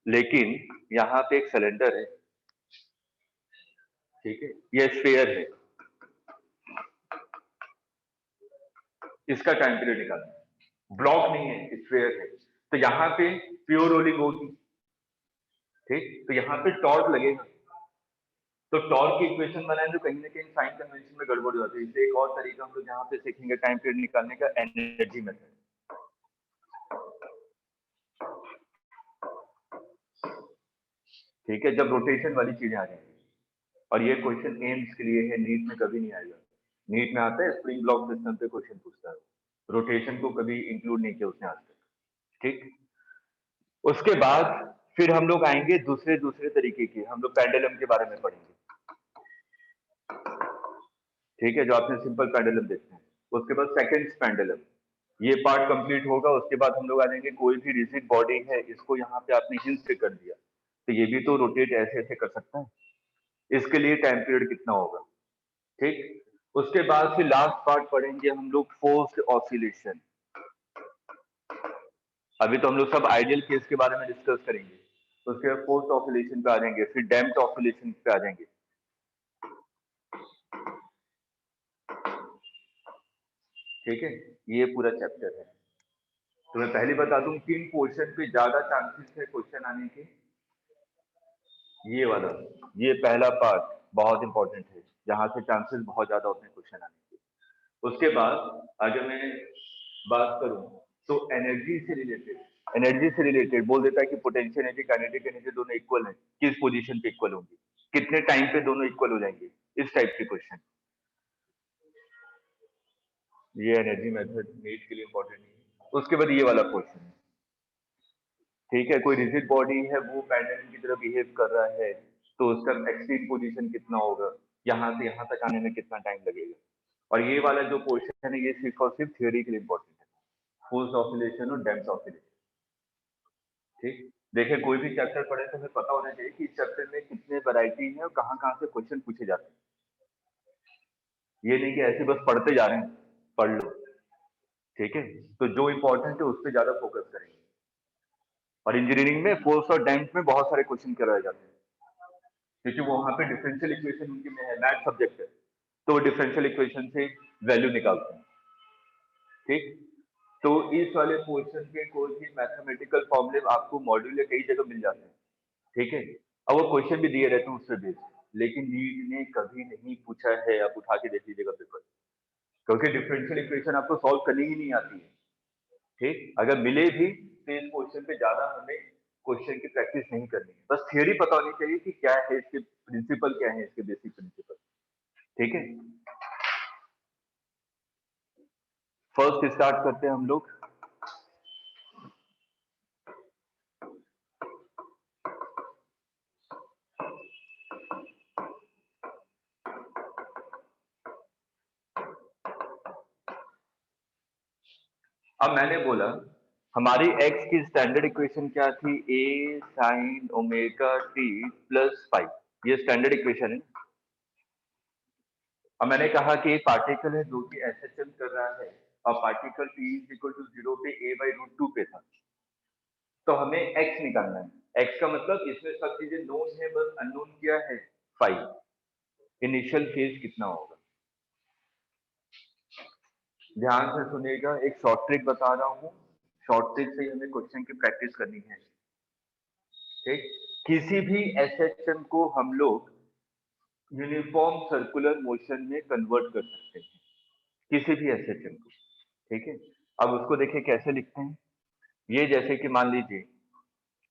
लेकिन यहाँ पे एक सिलेंडर है। ठीक है, ये स्फीयर है, इसका टाइम पीरियड निकालना, ब्लॉक नहीं है, स्फीयर है, तो यहाँ पे प्योर रोलिंग होगी। ठीक, तो यहाँ पे टॉर्क लगेगा, तो टॉर्क की इक्वेशन बनाए तो कहीं ना कहीं साइन कन्वेंशन में गड़बड़ हो जाती है। इसे एक और तरीका हम लोग यहाँ पे सीखेंगे टाइम पीरियड निकालने का, एनर्जी मेथड। ठीक है, जब रोटेशन वाली चीजें आ जाएंगी, और ये क्वेश्चन एम्स के लिए है, नीट में कभी नहीं आएगा। नीट में आता है स्प्रिंग ब्लॉक सिस्टम पे क्वेश्चन पूछता है, रोटेशन को कभी इंक्लूड नहीं किया उसने आज तक। ठीक, उसके बाद फिर हम लोग आएंगे दूसरे तरीके के, हम लोग पेंडुलम के बारे में पढ़ेंगे। ठीक है, जो आपने सिंपल पेंडुलम देखते हैं, उसके बाद सेकंड पेंडुलम, ये पार्ट कंप्लीट होगा। उसके बाद हम लोग आ जाएंगे कोई भी रिजिड बॉडी है, इसको यहाँ पे आपने हिल से कर दिया, तो ये भी तो रोटेट ऐसे ऐसे कर सकता है, इसके लिए टाइम पीरियड कितना होगा। ठीक, उसके बाद फिर लास्ट पार्ट पढ़ेंगे हम लोग फोर्स्ड ऑसिलेशन। अभी तो हम लोग सब आइडियल केस के बारे में डिस्कस करेंगे, उसके बाद फोर्स्ड ऑसिलेशन पे आ जाएंगे, फिर डैम्प्ड ऑसिलेशन पे आ जाएंगे। ठीक है, ये पूरा चैप्टर है। तो मैं पहले बता दूं किन पोर्शन पे ज्यादा चांसेस है क्वेश्चन आने के। ये वाला, ये पहला पार्ट बहुत इंपॉर्टेंट है, जहां से चांसेस बहुत ज्यादा होते हैं क्वेश्चन आने के। उसके बाद अगर मैं बात करूं तो एनर्जी से रिलेटेड बोल देता है कि पोटेंशियल एनर्जी, काइनेटिक एनर्जी दोनों इक्वल है, किस पोजीशन पे इक्वल होंगी, कितने टाइम पे दोनों इक्वल हो जाएंगे, इस टाइप के क्वेश्चन। ये एनर्जी मेथड नीट के लिए इंपॉर्टेंट नहीं है। उसके बाद ये वाला क्वेश्चन, ठीक है, कोई रिजिड बॉडी है वो पेंडुलम की तरह बिहेव कर रहा है, तो उसका एक्सट्रीम पोजीशन कितना होगा, यहाँ से यहाँ तक आने में कितना टाइम लगेगा। और ये वाला जो पोर्शन है ये सिर्फ और सिर्फ थ्योरी के लिए इंपॉर्टेंट है, फोर्स ऑसिलेशन और डैम्प्ड ऑसिलेशन। ठीक, देखिए कोई भी चैप्टर पढ़े तो हमें पता होना चाहिए कि इस चैप्टर में कितने वैरायटी है और कहाँ से क्वेश्चन पूछे जाते हैं। ये नहीं कि ऐसे बस पढ़ते जा रहे हैं, पढ़ लो। ठीक है, तो जो इंपॉर्टेंट है उस पर ज्यादा फोकस करेंगे। और इंजीनियरिंग में फोर्स और डैम्प में बहुत सारे क्वेश्चन कराए जाते हैं, क्योंकि वो वहां पे डिफरेंशियल इक्वेशन उनके में है, मैथ सब्जेक्ट है, तो वो डिफरेंशियल इक्वेशन से वैल्यू निकालते हैं। ठीक, तो इस वाले पोर्शन के कोई भी मैथमेटिकल फॉर्मूले आपको मॉड्यूल या कई जगह मिल जाते हैं। ठीक है, और वो क्वेश्चन भी दिए रहते हैं उससे बेस, लेकिन नीट ने कभी नहीं पूछा है, आप उठा के देख लीजिएगा पेपर, क्योंकि डिफरेंशियल इक्वेशन आपको सॉल्व करनी ही नहीं आती है। ठीक, अगर मिले भी तो इस क्वेश्चन पे ज्यादा हमें क्वेश्चन की प्रैक्टिस नहीं करनी है, बस थियरी पता होनी चाहिए कि क्या है इसके प्रिंसिपल, क्या है इसके बेसिक प्रिंसिपल। ठीक है, फर्स्ट स्टार्ट करते हैं हम लोग। अब मैंने बोला हमारी x की स्टैंडर्ड इक्वेशन क्या थी, a sin omega t plus five, ये स्टैंडर्ड इक्वेशन है। अब मैंने कहा कि एक पार्टिकल है जो कि एसएचएम कर रहा है और particle t is equal to 0 पे a/√2 पे था, तो हमें x निकालना है। x का मतलब इसमें सब चीजें नोन है, बस अननोन क्या है, फाइव। इनिशियल फेज कितना होगा, ध्यान से सुनिएगा, एक शॉर्ट ट्रिक बता रहा हूँ, शॉर्ट ट्रिक से हमें क्वेश्चन की प्रैक्टिस करनी है। ठीक, किसी भी एसएचएम को हम लोग यूनिफॉर्म सर्कुलर मोशन में कन्वर्ट कर सकते हैं, किसी भी एसएचएम को। ठीक है, अब उसको देखिए कैसे लिखते हैं। ये जैसे कि मान लीजिए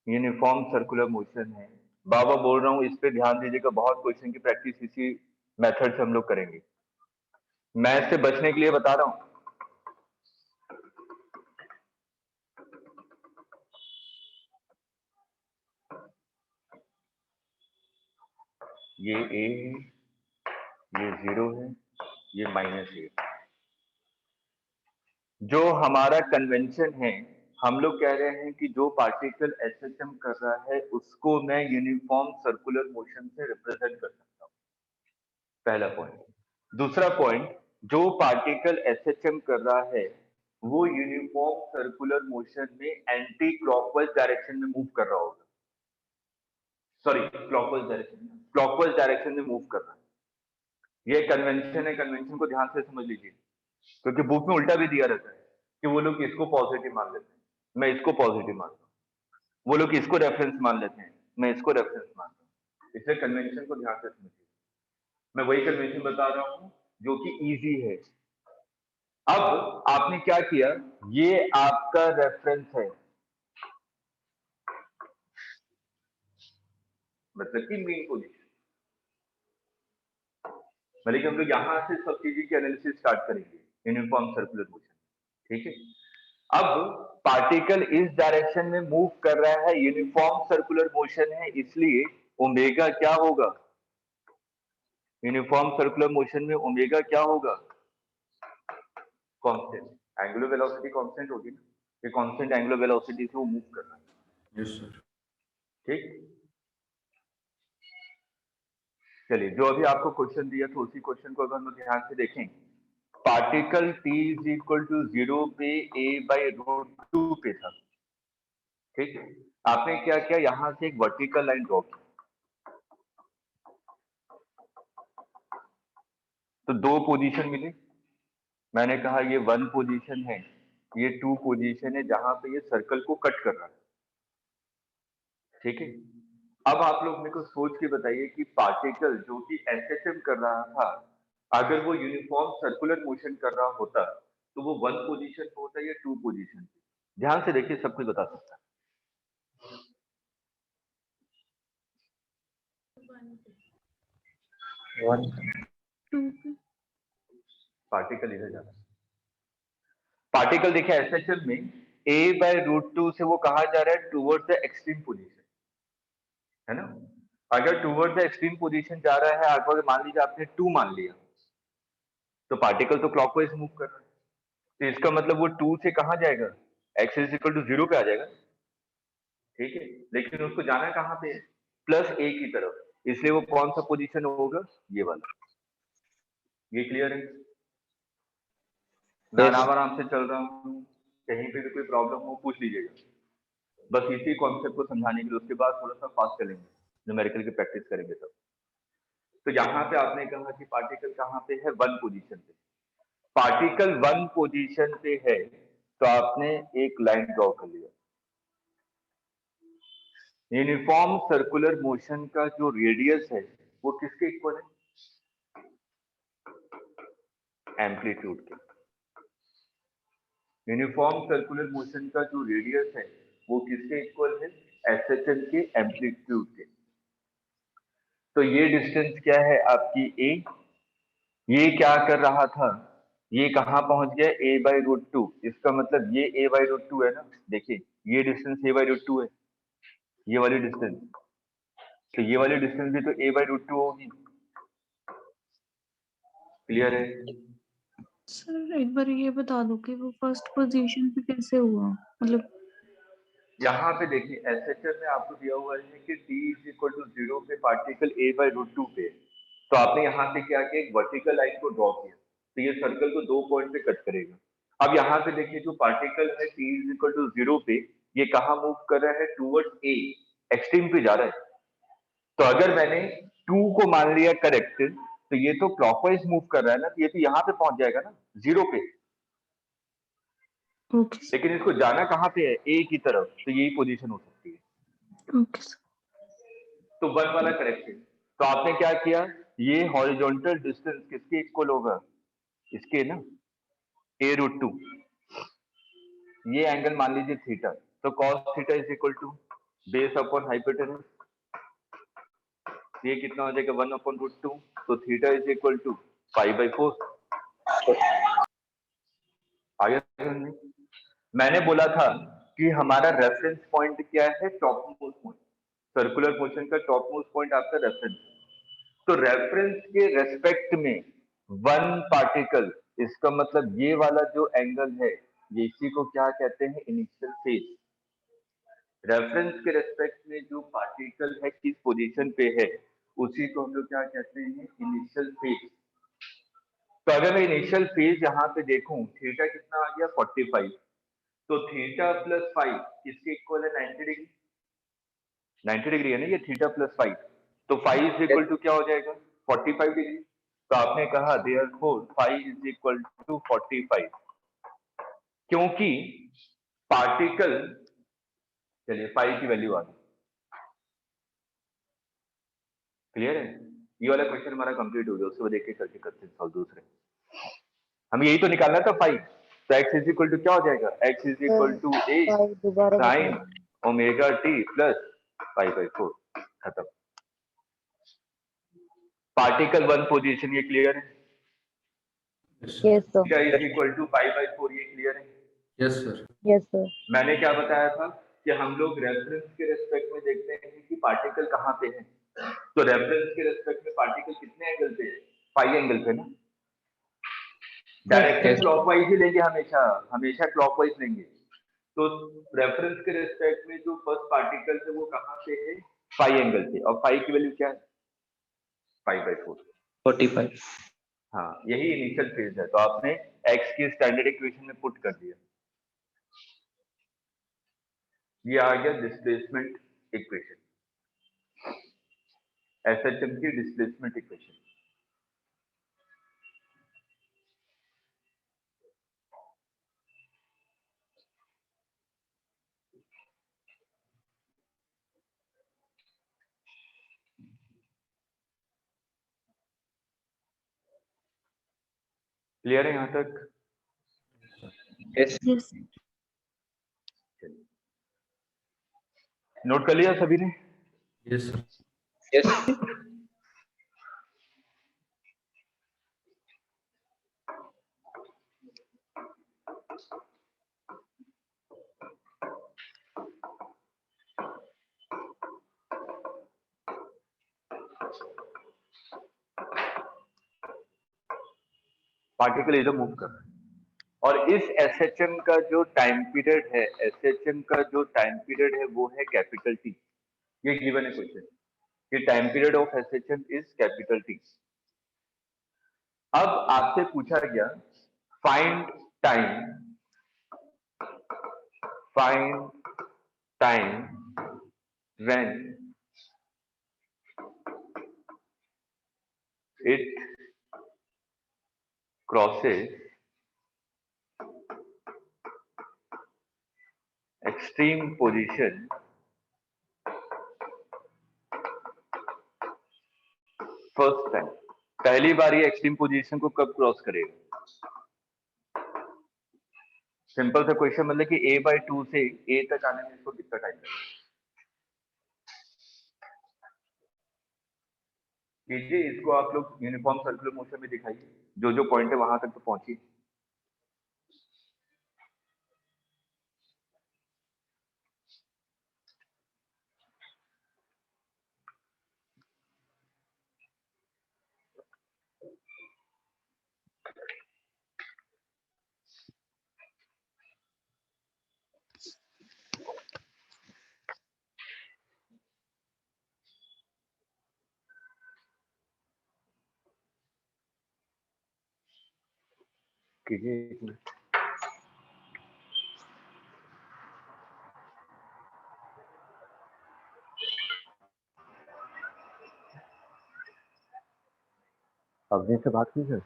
यूनिफॉर्म सर्कुलर मोशन है, बाबा बोल रहा हूँ, इस पे ध्यान दीजिएगा, बहुत क्वेश्चन की प्रैक्टिस इसी मेथड से हम लोग करेंगे, मैथ से बचने के लिए बता रहा हूँ। ये a है, ये 0 है, ये -a। जो हमारा कन्वेंशन है, हम लोग कह रहे हैं कि जो पार्टिकल एसएचएम कर रहा है उसको मैं यूनिफॉर्म सर्कुलर मोशन से रिप्रेजेंट कर सकता हूँ, पहला पॉइंट। दूसरा पॉइंट, जो पार्टिकल एसएचएम कर रहा है वो यूनिफॉर्म सर्कुलर मोशन में एंटी क्लॉकवाइज डायरेक्शन में मूव कर रहा होगा, सॉरी क्लॉकवाइज डायरेक्शन में मूव कर रहा है। ये कन्वेंशन है, कन्वेंशन को ध्यान से समझ लीजिए, क्योंकि बुक में उल्टा भी दिया रहता है कि वो लोग इसको पॉजिटिव मान लेते हैं, मैं इसको पॉजिटिव मानता हूँ, वो लोग इसको रेफरेंस मान लेते हैं, मैं इसको रेफरेंस मानता हूँ। इसलिए कन्वेंशन को ध्यान से समझिए, मैं वही कन्वेंशन बता रहा हूँ जो कि इजी है। अब आपने क्या किया, ये आपका रेफरेंस है, मतलब कि मीन पोजीशन, मतलब कि हम लोग यहाँ से सब चीजें की एनालिसिस स्टार्ट करेंगे, यूनिफॉर्म सर्कुलर मोशन। ठीक है, अब पार्टिकल इस डायरेक्शन में मूव कर रहा है, यूनिफॉर्म सर्कुलर मोशन है, इसलिए ओमेगा क्या होगा, यूनिफॉर्म सर्कुलर मोशन में ओमेगा क्या होगा, कांस्टेंट। एंगुलर वेलोसिटी कांस्टेंट होगी ना, ये कांस्टेंट एंगुलर वेलोसिटी से वो मूव कर रहा है। Yes sir. ठीक, चलिए जो अभी आपको क्वेश्चन दिया था उसी क्वेश्चन को अगर हम ध्यान से देखें, particle t is equal to 0 पे a/√2 पे था। ठीक है, आपने क्या किया, यहां से एक वर्टिकल लाइन ड्रॉ की, तो दो पोजीशन मिले, मैंने कहा ये 1 पोजीशन है, ये 2 पोजीशन है जहां पे ये सर्कल को कट कर रहा है। ठीक है, अब आप लोग मेरे को सोच के बताइए कि पार्टिकल जो कि एसएचएम कर रहा था, अगर वो यूनिफॉर्म सर्कुलर मोशन कर रहा होता तो वो 1 पोजीशन पे होता या 2 पोजीशन पे, ध्यान से देखिए, सब कुछ बता सकता है। पार्टिकल इधर जाना, पार्टिकल देखिए एसएचएम में a/√2 से वो कहा जा रहा है टूवर्ड्स द एक्सट्रीम पोजीशन, है ना। अगर टूवर्ड्स द एक्सट्रीम पोजीशन जा रहा है, अगर मान लीजिए आपने 2 मान लिया, तो पार्टिकल तो क्लॉकवाइज मूव कर रहा है, तो इसका मतलब वो 2 से कहाँ जाएगा, x इज इक्वल टू 0 पे आ जाएगा, ठीक है। लेकिन उसको जाना कहाँ पे है, प्लस a की तरफ, इसलिए वो कौन सा पोजीशन होगा, ये वाला। ये क्लियर है। मैं Yes. आराम से चल रहा हूँ, कहीं पे भी कोई प्रॉब्लम हो पूछ लीजिएगा, बस इसी कॉन्सेप्ट को समझाने के लिए। उसके बाद थोड़ा सा फास्ट चलेंगे, न्यूमेरिकल की प्रैक्टिस करेंगे तब। तो यहाँ पे आपने कहा कि पार्टिकल कहाँ पे है, 1 पोजीशन पे। पार्टिकल 1 पोजीशन पे है, तो आपने एक लाइन ड्रॉ कर लिया। यूनिफॉर्म सर्कुलर मोशन का जो रेडियस है वो किसके इक्वल है, एम्पलीट्यूड के। यूनिफॉर्म सर्कुलर मोशन का जो रेडियस है वो किसके इक्वल है, एसएचएम के एम्पलीट्यूड के। तो ये डिस्टेंस क्या है आपकी a, ये क्या कर रहा था, ये कहाँ पहुंच गया, a/√2। इसका मतलब ये a/√2 है ना, देखिए ये डिस्टेंस a/√2 है, ये वाली डिस्टेंस, तो ये वाली डिस्टेंस भी तो a/√2 होगी। क्लियर है। सर एक बार ये बता दो कि वो फर्स्ट पोजीशन पे कैसे हुआ, मतलब यहाँ पे देखिए एसएचएम में आपको दिया हुआ है कि t इज इक्वल टू 0 पे पार्टिकल a/√2 पे है। तो आपने यहाँ पे क्या किया, एक वर्टिकल लाइन को ड्रॉ किया, तो ये सर्कल को 2 पॉइंट पे कट करेगा। अब यहाँ पे देखिए जो पार्टिकल है t इज इक्वल टू 0 पे, ये कहाँ मूव कर रहा है, टूवर्ड्स a, एक्सट्रीम पे जा रहा है। तो अगर मैंने 2 को मान लिया करेक्ट, तो ये तो क्लॉकवाइज मूव कर रहा है ना, तो ये तो यहाँ पे पहुंच जाएगा ना 0 पे। ओके लेकिन इसको जाना कहाँ पे है, a की तरफ, तो यही पोजीशन हो सकती है। Okay sir. तो 1 वाला करेक्ट है। तो आपने क्या किया, ये हॉरिजॉन्टल डिस्टेंस किसके इक्वल होगा, इसके ना, a√2। ये एंगल मान लीजिए थीटा, तो cos theta is equal to base upon hypotenuse, ये कितना हो जाएगा 1/√2। तो थीटा इज इक्वल टू π/4। आगे समझ में? मैंने बोला था कि हमारा रेफरेंस पॉइंट क्या है, top most point. Circular motion का टॉप मोस्ट पॉइंट आपका रेफरेंस। तो रेफरेंस के रेस्पेक्ट में 1 पार्टिकल, इसका मतलब ये वाला जो एंगल है, ये इसी को क्या कहते हैं, इनिशियल फेज। रेफरेंस के रेस्पेक्ट में जो पार्टिकल है किस पोजीशन पे है, उसी को हम लोग क्या कहते हैं, इनिशियल फेज। तो अगर मैं इनिशियल फेज यहाँ पे देखूं, थीटा कितना आ गया 45, तो थीटा प्लस 5 किसके इक्वल है, 90 डिग्री। 90 डिग्री है ना ये थीटा प्लस 5, तो 5 इज इक्वल टू क्या हो जाएगा, 45 डिग्री। तो आपने कहा देयरफॉर 5 इज इक्वल टू 45, क्योंकि पार्टिकल, चलिए 5 की वैल्यू आ गई। क्लियर है। ये वाला क्वेश्चन हमारा कंप्लीट हो गया, उसको देख के करके करते हैं सॉल्व दूसरे। हमें यही तो निकालना था 5। तो x इज इक्वल टू क्या हो जाएगा, x is equal to a five दोबारा साइन बताओ। Omega t plus π/4। खत्म। पार्टिकल 1 पोजीशन, ये क्लियर है। Yes sir, theta is equal to π/4, ये क्लियर है। Yes sir. यस सर, मैंने क्या बताया था कि हम लोग रेफरेंस के रेस्पेक्ट में देखते हैं कि पार्टिकल कहाँ पे है। तो रेफरेंस के रेस्पेक्ट में पार्टिकल कितने एंगल पे है, फाई एंगल पे ना। Direction Yes. क्लॉकवाइज ही लेंगे, हमेशा हमेशा क्लॉकवाइज लेंगे। तो रेफरेंस के रेस्पेक्ट में जो फर्स्ट पार्टिकल है वो कहाँ पे है, फाई एंगल पे, और फाई की वैल्यू क्या है, π/4। 45. हाँ, यही इनिशियल फेज है। तो आपने x की स्टैंडर्ड इक्वेशन में पुट कर दिया, ये आ गया डिस्प्लेसमेंट इक्वेशन, एसएचएम की डिस्प्लेसमेंट इक्वेशन। क्लियर है यहाँ तक। Yes. यस चलिए, नोट कर लिया सभी ने। Yes sir. Yes. पार्टिकल इधर मूव कर रहा है, और इस एसएचएम का जो टाइम पीरियड है, एसएचएम का जो टाइम पीरियड है वो है कैपिटल टी। ये गिवन है क्वेश्चन कि time period of SHM is capital T. अब आपसे पूछा गया find time when it crosses extreme position first time. पहली बार ये एक्सट्रीम पोजीशन को कब क्रॉस करेगा? सिंपल सा क्वेश्चन, मतलब कि a/2 से a तक आने में इसको कितना टाइम लगेगा? कीजिए इसको, आप लोग यूनिफॉर्म सर्कुलर मोशन में दिखाइए, जो जो पॉइंट है वहां तक तो पहुंचिए। कीजिए एक मिनट। अवनी से बात की सर?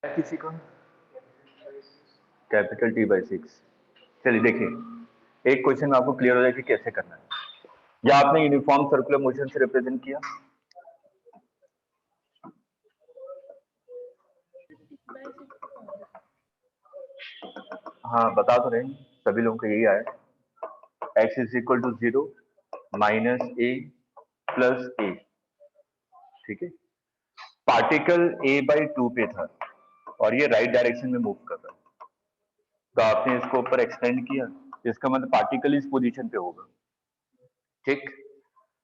किसी को कैपिटल T/6। चलिए देखिए, एक क्वेश्चन आपको क्लियर हो जाए कि कैसे करना है। या आपने यूनिफॉर्म सर्कुलर मोशन से रिप्रेजेंट किया? हाँ, बता तो रहे हैं, सभी लोगों को यही आया। x is equal to 0 minus a plus a, ठीक है। पार्टिकल a/2 पे था और ये राइट डायरेक्शन में मूव कर रहा है, तो आपने इसको ऊपर एक्सटेंड किया, इसका मतलब पार्टिकल इस पोजीशन पे होगा, ठीक।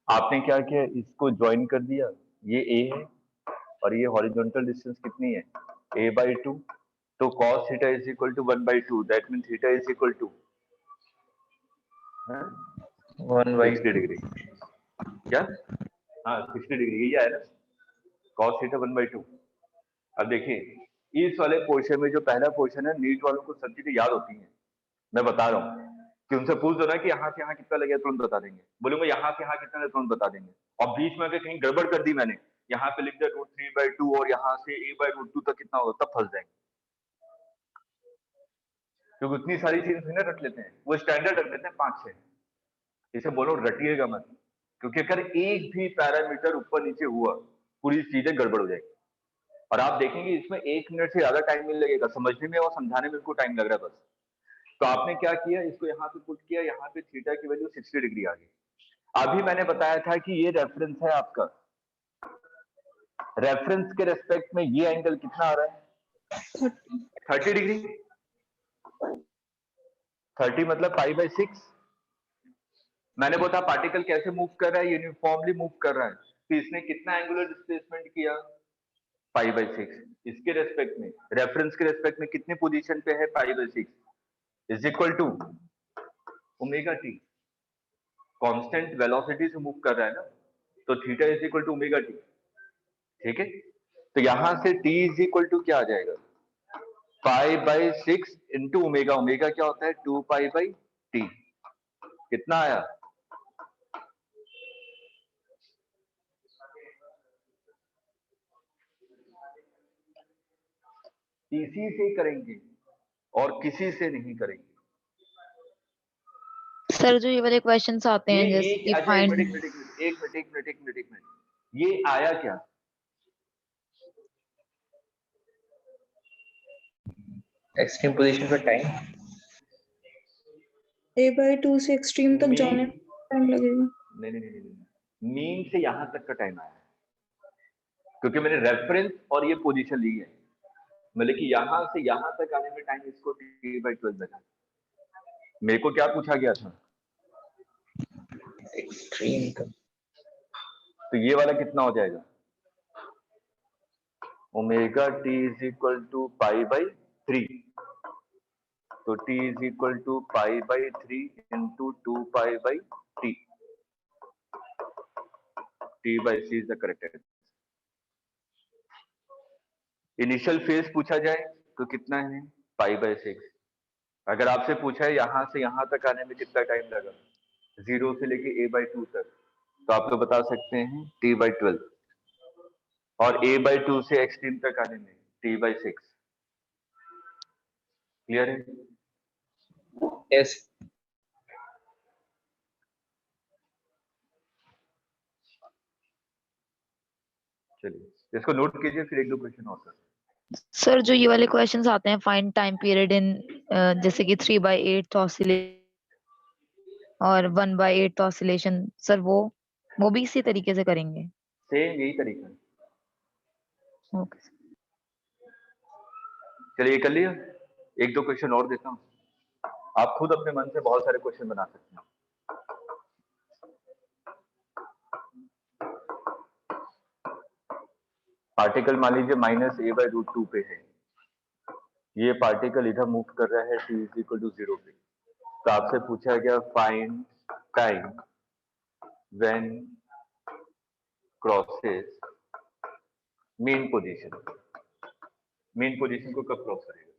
आपने क्या किया, इसको ज्वाइन कर दिया, ये a है और ये हॉरिजॉन्टल डिस्टेंस कितनी है, a/2, तो cos theta is equal to 1/2, that mean theta is equal to 1/2 degree. क्या? हाँ, 60 डिग्री, यही आया ना, cos थीटा 1/2। अब देखिए इस वाले पोर्शन में जो पहला पोर्शन है, नीट वालों को सब चीजें याद होती हैं, मैं बता रहा हूँ कि उनसे पूछ दो ना कि यहाँ से यहाँ कितना लगेगा, तुरंत बता देंगे। बोलूंगा यहाँ से यहाँ कितना लगेगा, तुरंत बता देंगे। और बीच में अगर कहीं गड़बड़ कर दी मैंने, यहाँ पे लिख दिया √3/2 और यहाँ से a/√2 तक कितना होगा, तब फंस जाएंगे, क्योंकि उतनी सारी चीजें ना रट लेते हैं, वो स्टैंडर्ड रख लेते हैं 5-6। इसे बोलो रटिएगा मत, क्योंकि अगर एक भी पैरामीटर ऊपर नीचे हुआ, पूरी चीजें गड़बड़ हो जाएगी। और आप देखेंगे इसमें 1 मिनट से ज्यादा टाइम नहीं लगेगा, समझने में और समझाने में इसको टाइम लग रहा है बस। तो आपने क्या किया, इसको यहाँ पे पुट किया, यहाँ पे थीटा की वैल्यू 60 डिग्री आ गई। अभी मैंने बताया था कि ये रेफरेंस है आपका, रेफरेंस के रेस्पेक्ट में ये एंगल कितना आ रहा है, 30 डिग्री। 30 मतलब π/6। मैंने बोला पार्टिकल कैसे मूव कर रहा है, यूनिफॉर्मली मूव कर रहा है, तो इसने कितना एंगुलर डिस्प्लेसमेंट किया, π/6। इसके रेस्पेक्ट में, रेफरेंस के रेस्पेक्ट में कितने पोजीशन पे है, π/6 is equal to omega t. Constant velocity से मूव कर रहा है ना, तो theta is equal to omega t, ठीक है। तो यहां से t इज इक्वल टू क्या आ जाएगा, π/6 इंटू ओमेगा। ओमेगा क्या होता है, 2π/t। कितना आया, इसी से करेंगे और किसी से नहीं करेंगे। सर जो ये वाले क्वेश्चंस आते हैं जैसे कि अच्छा, एक मिनट, ये आया क्या, एक्सट्रीम पोजीशन पर टाइम a/2 से एक्सट्रीम तक जाने में टाइम लगेगा। नहीं, मीन से यहां तक का टाइम आया है, क्योंकि मैंने रेफरेंस और ये पोजीशन ली है, मतलब कि यहां से यहां तक आने में टाइम इसको t/12 लगा। मेरे को क्या पूछा गया था, एक्सट्रीम का तो ये वाला कितना हो जाएगा, omega t is equal to π/3, तो t is equal to π/3 into 2π/t। t/c is the correct answer. Initial phase पूछा जाए तो कितना है, π/6। अगर आपसे पूछा है यहां से यहां तक आने में कितना टाइम लगा, 0 से लेके a/2 तक, तो आप लोग बता सकते हैं t/12 और a/2 से एक्सट्रीम तक आने में t/6। क्लियर है? Yes. चलिए इसको नोट कीजिए, फिर एक दो क्वेश्चन और करते हैं। सर जो ये वाले क्वेश्चंस आते हैं फाइंड टाइम पीरियड इन जैसे कि 3/8 ऑसिलेशन और 1/8 ऑसिलेशन, सर वो भी इसी तरीके से करेंगे? सेम यही तरीका है। ओके। चलिए ये कर लिया, एक दो क्वेश्चन और देता हूँ, आप खुद अपने मन से बहुत सारे क्वेश्चन बना सकते हैं। पार्टिकल मान लीजिए -a/√2 पे है, ये पार्टिकल इधर मूव कर रहा है t = 0 पे, तो आपसे पूछा गया find time when crosses main position. Main position को कब क्रॉस करेगा?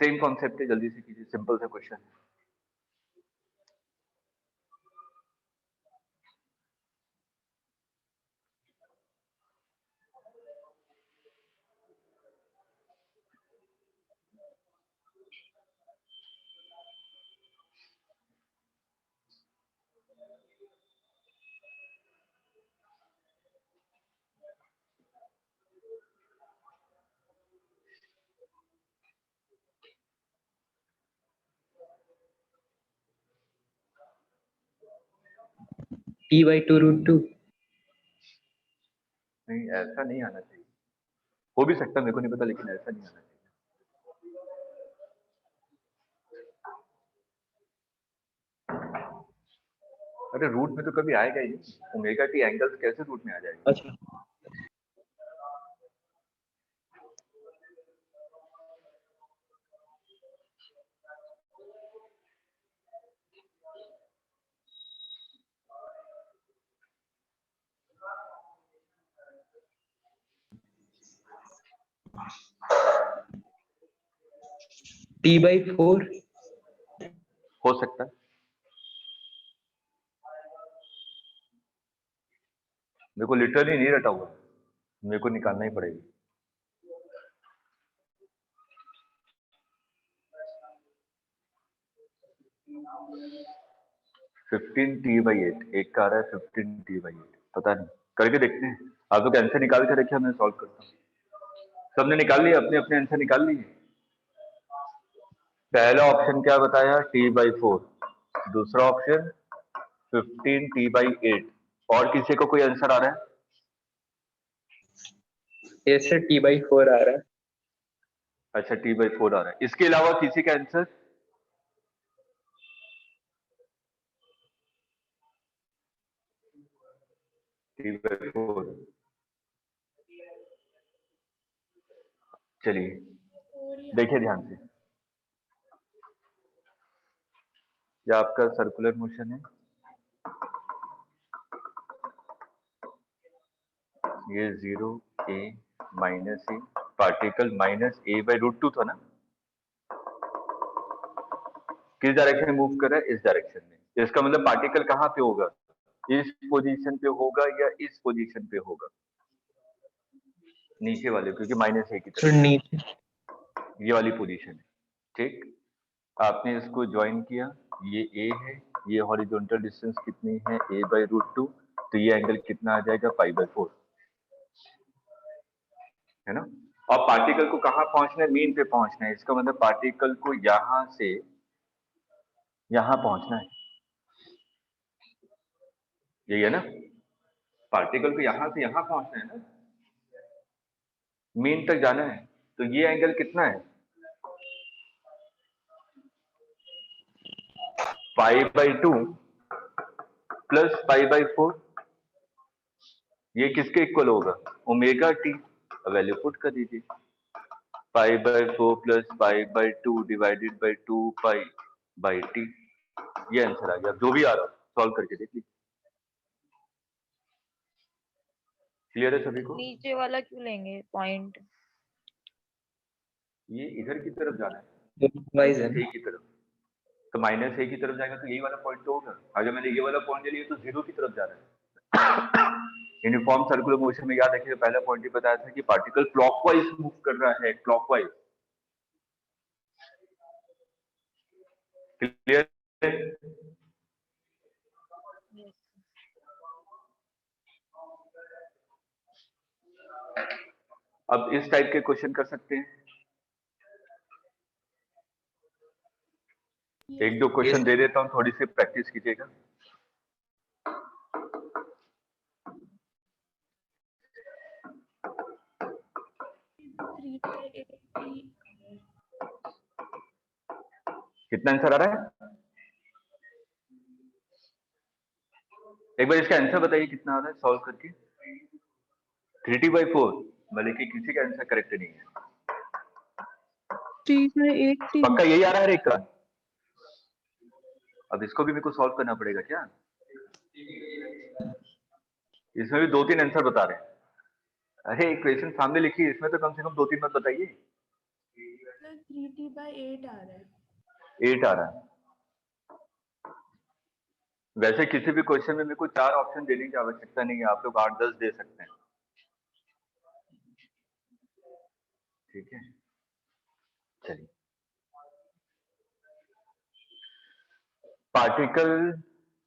सेम कॉन्सेप्ट है, जल्दी से कीजिए, सिंपल सा क्वेश्चन है। t/2√2. नहीं, ऐसा नहीं आना चाहिए, हो भी सकता है, मेरे को नहीं पता, लेकिन ऐसा नहीं आना चाहिए। अरे रूट में तो कभी आएगा ही नहीं, ओमेगा टी एंगल्स कैसे रूट में आ जाएगा? अच्छा. t/4. हो सकता है, मेरे को लिटरली नहीं रटा हुआ, मेरे को निकालना ही पड़ेगा। फिफ्टीन t/8, एक का आ रहा है 15t/8, पता नहीं, करके देखते हैं। आप लोग आंसर निकाल के रखे, मैं सॉल्व करता हूँ। सबने निकाल लिया, अपने अपने आंसर निकाल लिए? पहला ऑप्शन क्या बताया? t/4, दूसरा ऑप्शन 15t/8, और किसी को कोई आंसर आ रहा है? Yes sir, t/4 आ रहा है. अच्छा, t/4 आ रहा है, इसके अलावा किसी का आंसर? t/4, चलिए देखिए ध्यान से, यह आपका सर्कुलर मोशन है, ये 0 a -a, पार्टिकल -a/√2 था ना, किस डायरेक्शन में मूव कर रहा है? इस डायरेक्शन में। इसका मतलब पार्टिकल कहाँ पे होगा? इस पोजीशन पे होगा या इस पोजीशन पे होगा? नीचे वाले, क्योंकि -a की सर तरफ नीचे. ये वाली पोजीशन है। ठीक, आपने इसको ज्वाइन किया, ये a है, ये हॉरिजॉन्टल डिस्टेंस कितनी है? a/√2, तो ये एंगल कितना आ जाएगा? π/4, है ना। और पार्टिकल को कहाँ पहुंचना है? मीन पे पहुंचना है, इसका मतलब पार्टिकल को यहां से यहां पहुंचना है, यही है ना। पार्टिकल को यहां से यहां पहुंचना है ना, मीन तक जाना है, तो ये एंगल कितना है? π/2 प्लस π/4, ये किसके इक्वल होगा? Omega T. वैल्यू पुट कर दीजिए, π/4 प्लस π/2 डिवाइडेड बाई 2π/t, ये आंसर आ गया। जो भी आ रहा हो सॉल्व करके देख लीजिए। क्लियर है सभी को? नीचे वाला क्यों लेंगे पॉइंट? ये इधर की तरफ जाना है, वाइज है. ए की तरफ, तो माइनस ए की तरफ जाएगा तो यही वाला पॉइंट तो होगा। अगर मैंने ये वाला पॉइंट ले लिया तो जीरो की तरफ जा रहा है। यूनिफॉर्म सर्कुलर मोशन में याद रखिए पहला पॉइंट ही बताया था कि पार्टिकल क्लॉकवाइज मूव कर रहा है, क्लॉकवाइज। क्लियर? अब इस टाइप के क्वेश्चन कर सकते हैं। एक दो क्वेश्चन दे देता हूँ, थोड़ी सी प्रैक्टिस कीजिएगा। कितना आंसर आ रहा है? एक बार इसका आंसर बताइए कितना आ रहा है सॉल्व करके। 3t/4, मतलब कि किसी का आंसर करेक्ट नहीं है। 3/8 पक्का यही आ रहा है हर एक का? अब इसको भी मेरे को सॉल्व करना पड़ेगा क्या? इसमें भी 2-3 आंसर बता रहे हैं। अरे इक्वेशन सामने लिखी है, इसमें तो कम से कम 2-3 मत बताइए। 3t/8 आ रहा है। 8 आ रहा है। वैसे किसी भी क्वेश्चन में मेरे को 4 ऑप्शन देने की आवश्यकता नहीं है, आप लोग 8-10 दे सकते हैं। ठीक है, चलिए। Particle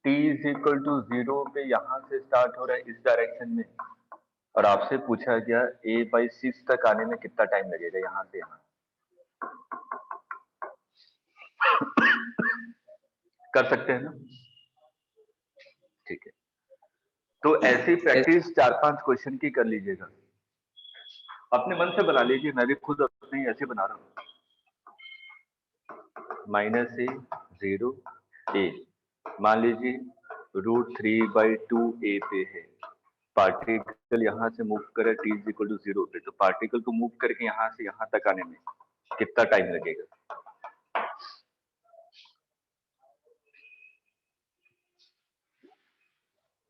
t is equal to 0 पे यहां से स्टार्ट हो रहा है इस डायरेक्शन में, और आपसे पूछा गया a/6 तक आने में कितना टाइम लगेगा यहां से यहां। कर सकते हैं ना? ठीक है, तो ऐसी प्रैक्टिस 4-5 क्वेश्चन की कर लीजिएगा। अपने मन से बना लीजिए, मैं भी खुद अपने ऐसे बना रहा हूँ। -a 0 a, मान लीजिए √3/2a पे है। पार्टिकल यहाँ से मूव करे t इज इक्वल टू 0 पे, तो पार्टिकल को मूव करके यहाँ से यहाँ तक आने में कितना टाइम लगेगा?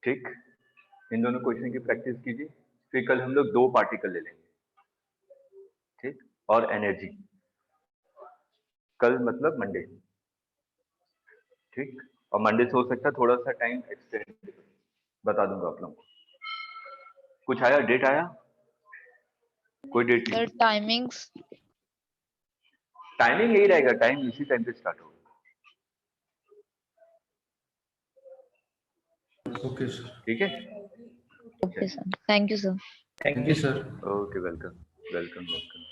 ठीक, इन दोनों क्वेश्चन की प्रैक्टिस कीजिए। फिर कल हम लोग 2 पार्टिकल ले लेंगे, ठीक, और एनर्जी। कल मतलब मंडे, ठीक, और मंडे से हो सकता है थोड़ा सा टाइम एक्सटेंड, बता दूंगा आप लोगों को। कुछ आया, डेट आया? कोई डेट सर नहीं। टाइमिंग्स टाइमिंग यही रहेगा, टाइम इसी टाइम पे स्टार्ट होगा। Okay sir. ठीक है, okay sir, thank you sir. Thank you sir. Okay, welcome welcome welcome.